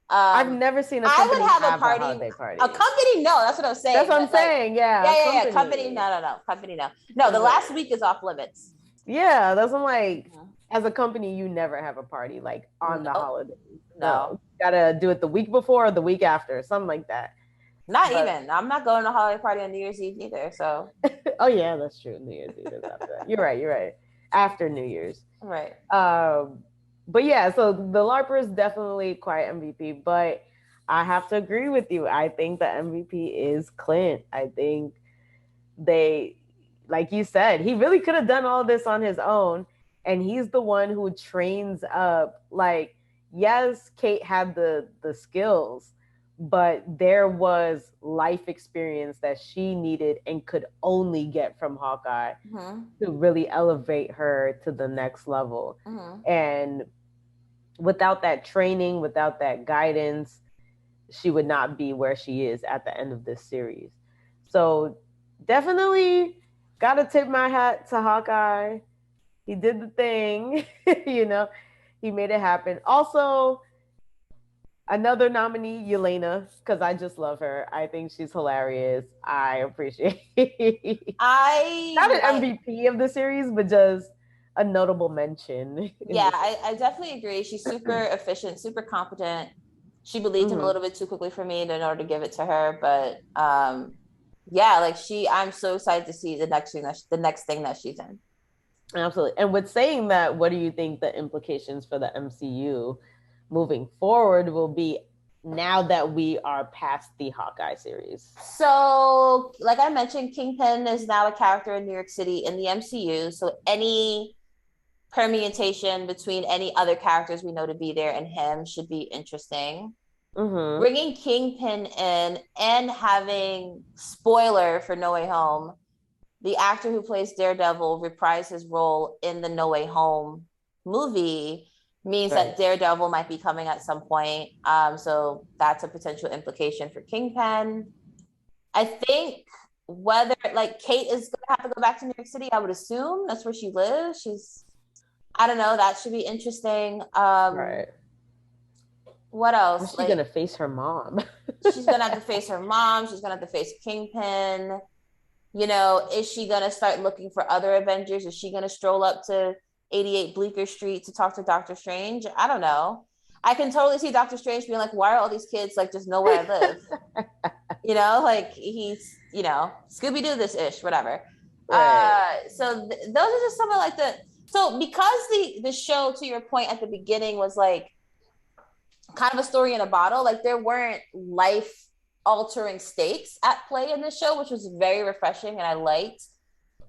I've never seen a company have a holiday party. A company, no, that's what I'm saying. That's what I'm saying, yeah. Company, no. Company, no. No, the last week is off limits. Yeah, that's what I'm like. As a company, you never have a party like on the holidays. No, you gotta do it the week before or the week after, something like that. Even. I'm not going to a holiday party on New Year's Eve either. So. Oh yeah, that's true. New Year's Eve is after that. You're right. After New Year's. Right. But yeah, so the LARPer is definitely quite MVP. But I have to agree with you. I think the MVP is Clint. I think like you said, he really could have done all this on his own. And he's the one who trains up. Like, yes, Kate had the skills, but there was life experience that she needed and could only get from Hawkeye to really elevate her to the next level. And without that training, without that guidance, she would not be where she is at the end of this series. So definitely got to tip my hat to Hawkeye. He did the thing, he made it happen. Also, another nominee, Elena, because I just love her. I think she's hilarious. I appreciate it. Not an MVP of the series, but just a notable mention. Yeah, I definitely agree. She's super efficient, super competent. She believed him a little bit too quickly for me in order to give it to her. But I'm so excited to see the next thing that she's in. Absolutely. And with saying that, what do you think the implications for the MCU moving forward will be now that we are past the Hawkeye series? So, like I mentioned, Kingpin is now a character in New York City in the MCU. So, any permutation between any other characters we know to be there and him should be interesting. Mm-hmm. Bringing Kingpin in and having, spoiler for No Way Home, the actor who plays Daredevil reprised his role in the No Way Home movie means Right. that Daredevil might be coming at some point. So that's a potential implication for Kingpin. I think whether like Kate is gonna have to go back to New York City, I would assume that's where she lives. I don't know, that should be interesting. Right. What How's else? she Like gonna face her mom? she's gonna have to face her mom, she's gonna have to face Kingpin. You know, is she gonna start looking for other Avengers? Is she gonna stroll up to 88 Bleecker Street to talk to Doctor Strange? I don't know. I can totally see Doctor Strange being like, why are all these kids like just know where I live? Like he's, Scooby Doo this ish, whatever. Right. Those are just some of like because the show, to your point at the beginning, was like kind of a story in a bottle, like there weren't life altering stakes at play in the show, which was very refreshing and I liked.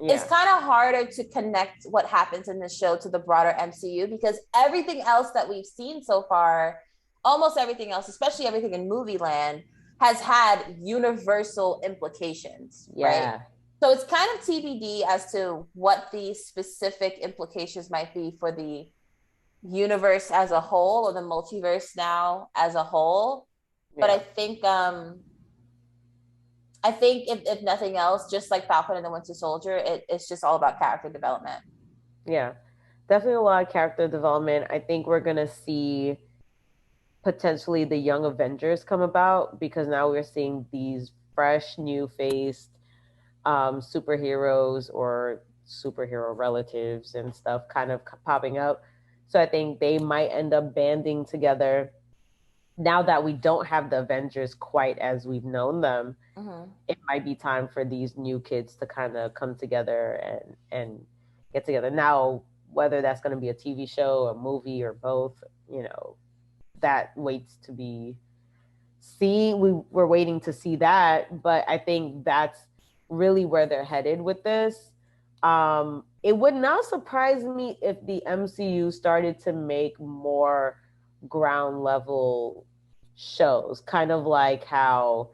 Yeah. It's kind of harder to connect what happens in this show to the broader MCU because everything else that we've seen so far, almost everything else, especially everything in movie land, has had universal implications, right? Yeah. So it's kind of TBD as to what the specific implications might be for the universe as a whole or the multiverse now as a whole. But Yeah. I think if nothing else, just like Falcon and the Winter Soldier, it's just all about character development. Yeah. Definitely a lot of character development. I think we're gonna see potentially the young Avengers come about because now we're seeing these fresh, new faced superheroes or superhero relatives and stuff kind of popping up. So I think they might end up banding together now that we don't have the Avengers quite as we've known them. Mm-hmm. It might be time for these new kids to kind of come together and get together. Now, whether that's going to be a TV show, a movie, or both, that waits to be seen. We're waiting to see that, but I think that's really where they're headed with this. It would not surprise me if the MCU started to make more ground level shows, kind of like how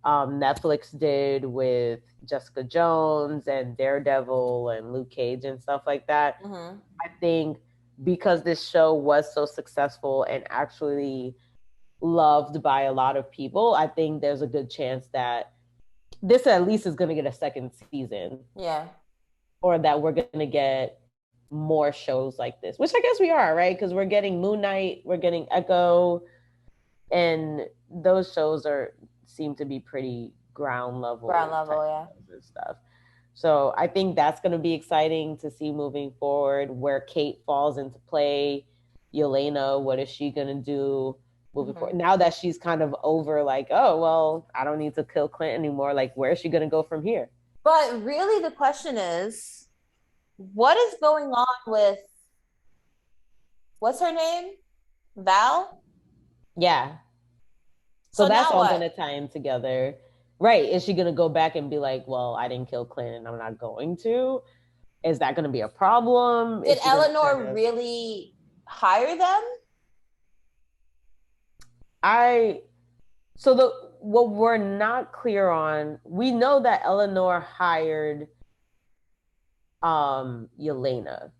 Netflix did with Jessica Jones and Daredevil and Luke Cage and stuff like that. Mm-hmm. I think because this show was so successful and actually loved by a lot of people, I think there's a good chance that this at least is going to get a second season. Yeah. Or that we're going to get more shows like this, which I guess we are, right? Because we're getting Moon Knight, we're getting Echo, and those shows seem to be pretty ground level Yeah, and stuff. So I think that's going to be exciting to see moving forward where Kate falls into play. Elena, what is she going to do moving forward? Now that she's kind of over, like, oh, well, I don't need to kill Clint anymore. Like, where is she going to go from here? But really the question is, what is going on with, what's her name? Val? Yeah. So that's all going to tie in together. Right. Is she going to go back and be like, well, I didn't kill Clint and I'm not going to? Is that going to be a problem? Did Eleanor really hire them? What we're not clear on, we know that Eleanor hired Elena.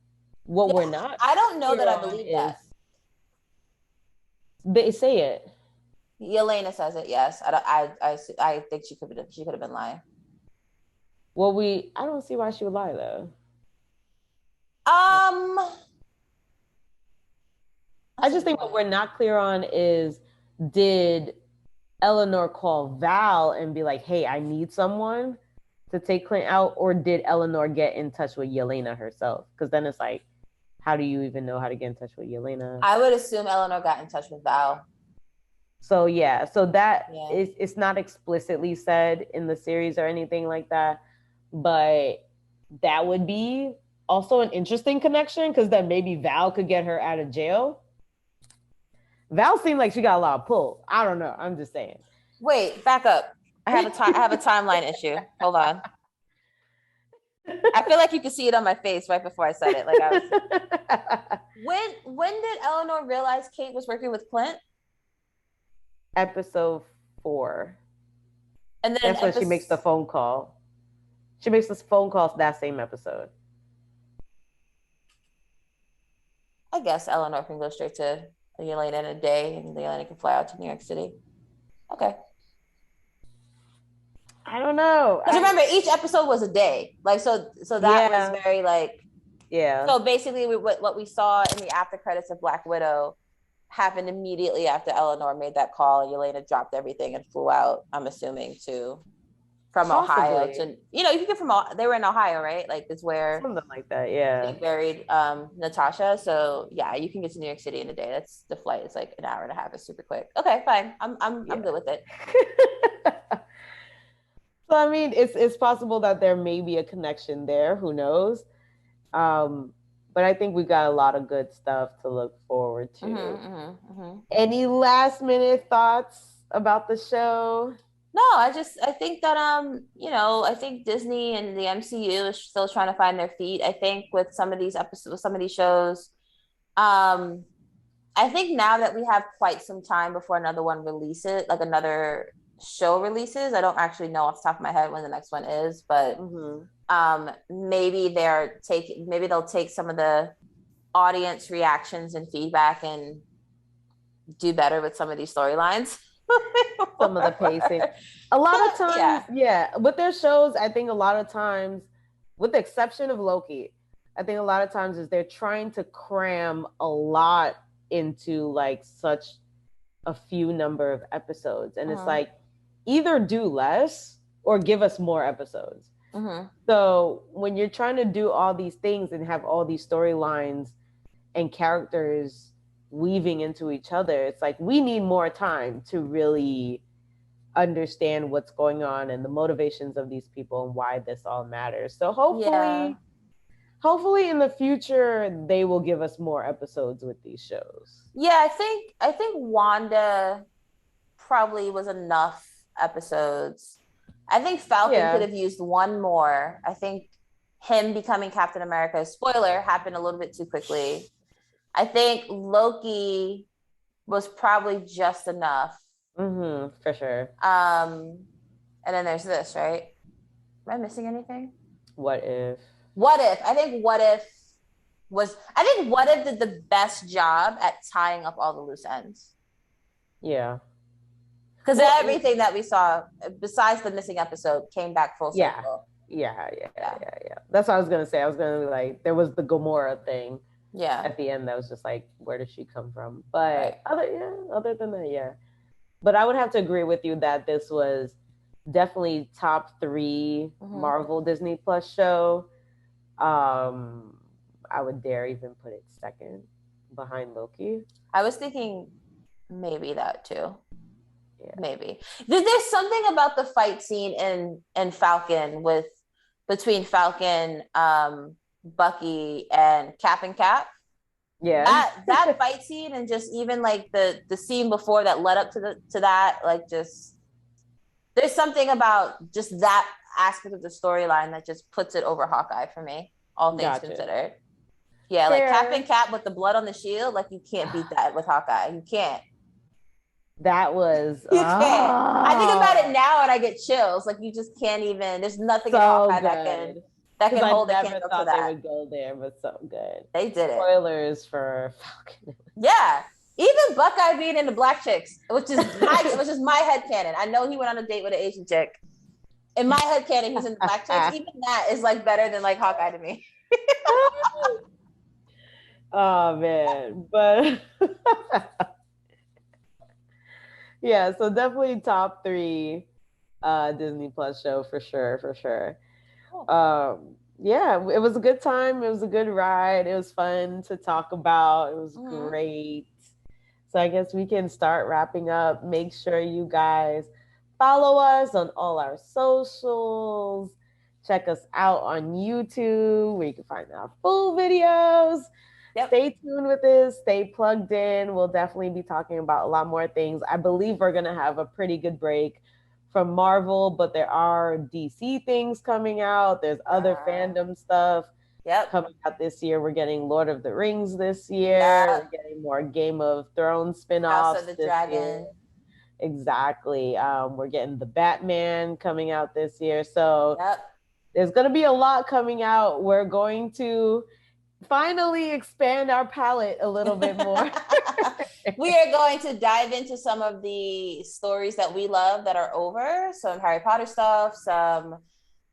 We're not, I don't know that I believe that. They say it. Elena says it. Yes, I think she could have been lying. Well, I don't see why she would lie though. I just think what we're not clear on is, did Eleanor call Val and be like, hey, I need someone to take Clint out? Or did Eleanor get in touch with Yelena herself? Because then it's like, how do you even know how to get in touch with Yelena? I would assume Eleanor got in touch with Val. So yeah, so that it's not explicitly said in the series or anything like that, but that would be also an interesting connection because then maybe Val could get her out of jail. Val seemed like she got a lot of pull. I don't know. I'm just saying. Wait, back up. I have a timeline issue. Hold on. I feel like you could see it on my face right before I said it. Like I was. When did Eleanor realize Kate was working with Clint? Episode 4. And then that's when she makes the phone call. She makes this phone call that same episode. I guess Eleanor can go straight to Elena in a day, and Elena can fly out to New York City. Okay. I don't know. Because remember, each episode was a day. Like so that was very like. Yeah. So basically, what we saw in the after credits of Black Widow happened immediately after Eleanor made that call, and Elena dropped everything and flew out. I'm assuming from Ohio to you can get from they were in Ohio, right? Like it's where something like that. Yeah. They buried Natasha. So yeah, you can get to New York City in a day. That's the flight is like an hour and a half. It's super quick. Okay, fine. I'm good with it. So I mean, it's possible that there may be a connection there. Who knows? But I think we got a lot of good stuff to look forward to. Any last minute thoughts about the show? No, I think that I think Disney and the MCU is still trying to find their feet. I think with some of these episodes, some of these shows, I think now that we have quite some time before another one releases, like another show releases. I don't actually know off the top of my head when the next one is, but maybe they'll take some of the audience reactions and feedback and do better with some of these storylines. Some of the pacing. A lot of times, with their shows, I think a lot of times, with the exception of Loki, I think a lot of times is they're trying to cram a lot into like such a few number of episodes. And it's like, either do less or give us more episodes. So when you're trying to do all these things and have all these storylines and characters weaving into each other, it's like we need more time to really understand what's going on and the motivations of these people and why this all matters. So hopefully in the future they will give us more episodes with these shows. I think Wanda probably was enough episodes. I think Falcon could have used one more. I think him becoming Captain America, spoiler, happened a little bit too quickly. I think Loki was probably just enough. For sure. And then there's this, right? Am I missing anything? What if? I think What If did the best job at tying up all the loose ends. Yeah. Because everything that we saw, besides the missing episode, came back full circle. Yeah. That's what I was going to say. I was going to be like, there was the Gamora thing. Yeah. At the end, that was just like, where did she come from? But other than that, But I would have to agree with you that this was definitely top 3 Marvel Disney Plus show. I would dare even put it second behind Loki. I was thinking maybe that too. Yeah. Maybe. There's something about the fight scene in Falcon between Falcon, Bucky, and Cap. Yeah. That fight scene, and just even like the scene before that led up to that, like just there's something about just that aspect of the storyline that just puts it over Hawkeye for me, all things considered. Yeah, like Cap with the blood on the shield, like you can't beat that with Hawkeye. You can't. That was you can't. I think about it now and I get chills. Like you just can't even. There's nothing in Hawkeye that can hold a candle to that. They would go there, but so good. They did it. Spoilers for Falcon. Yeah, even Buckeye being into black chicks, which is my headcanon. I know he went on a date with an Asian chick. In my headcanon, he's into black chicks. Even that is like better than like Hawkeye to me. Oh man, but. Yeah, so definitely top 3 Disney Plus show for sure. Cool. Yeah, it was a good time. It was a good ride. It was fun to talk about. It was great. So I guess we can start wrapping up. Make sure you guys follow us on all our socials. Check us out on YouTube where you can find our full videos. Yep. Stay tuned with this. Stay plugged in. We'll definitely be talking about a lot more things. I believe we're going to have a pretty good break from Marvel, but there are DC things coming out. There's other fandom stuff Yep. coming out this year. We're getting Lord of the Rings this year. Yep. We're getting more Game of Thrones House of spin-offs the this year. Dragon. Exactly. We're getting the Batman coming out this year. So Yep. there's going to be a lot coming out. We're going to finally expand our palette a little bit more. We are going to dive into some of the stories that we love that are over, some Harry Potter stuff, some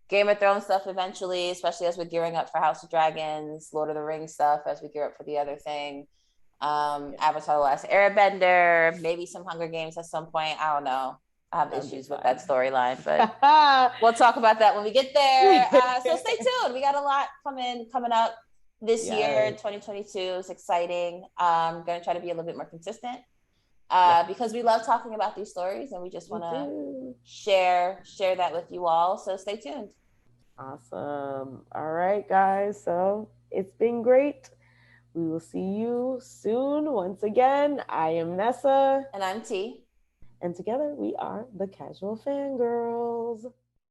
Game of Thrones stuff eventually, especially as we're gearing up for House of Dragons, Lord of the Rings stuff as we gear up for the other thing. Avatar The Last Airbender, maybe some Hunger Games at some point. I don't know. I have issues with that storyline, but we'll talk about that when we get there. So stay tuned. We got a lot coming up this year, 2022. It's exciting. I'm going to try to be a little bit more consistent because we love talking about these stories and we just want to share that with you all. So stay tuned. Awesome. All right, guys. So it's been great. We will see you soon. Once again, I am Nessa. And I'm T. And together we are the Casual Fangirls.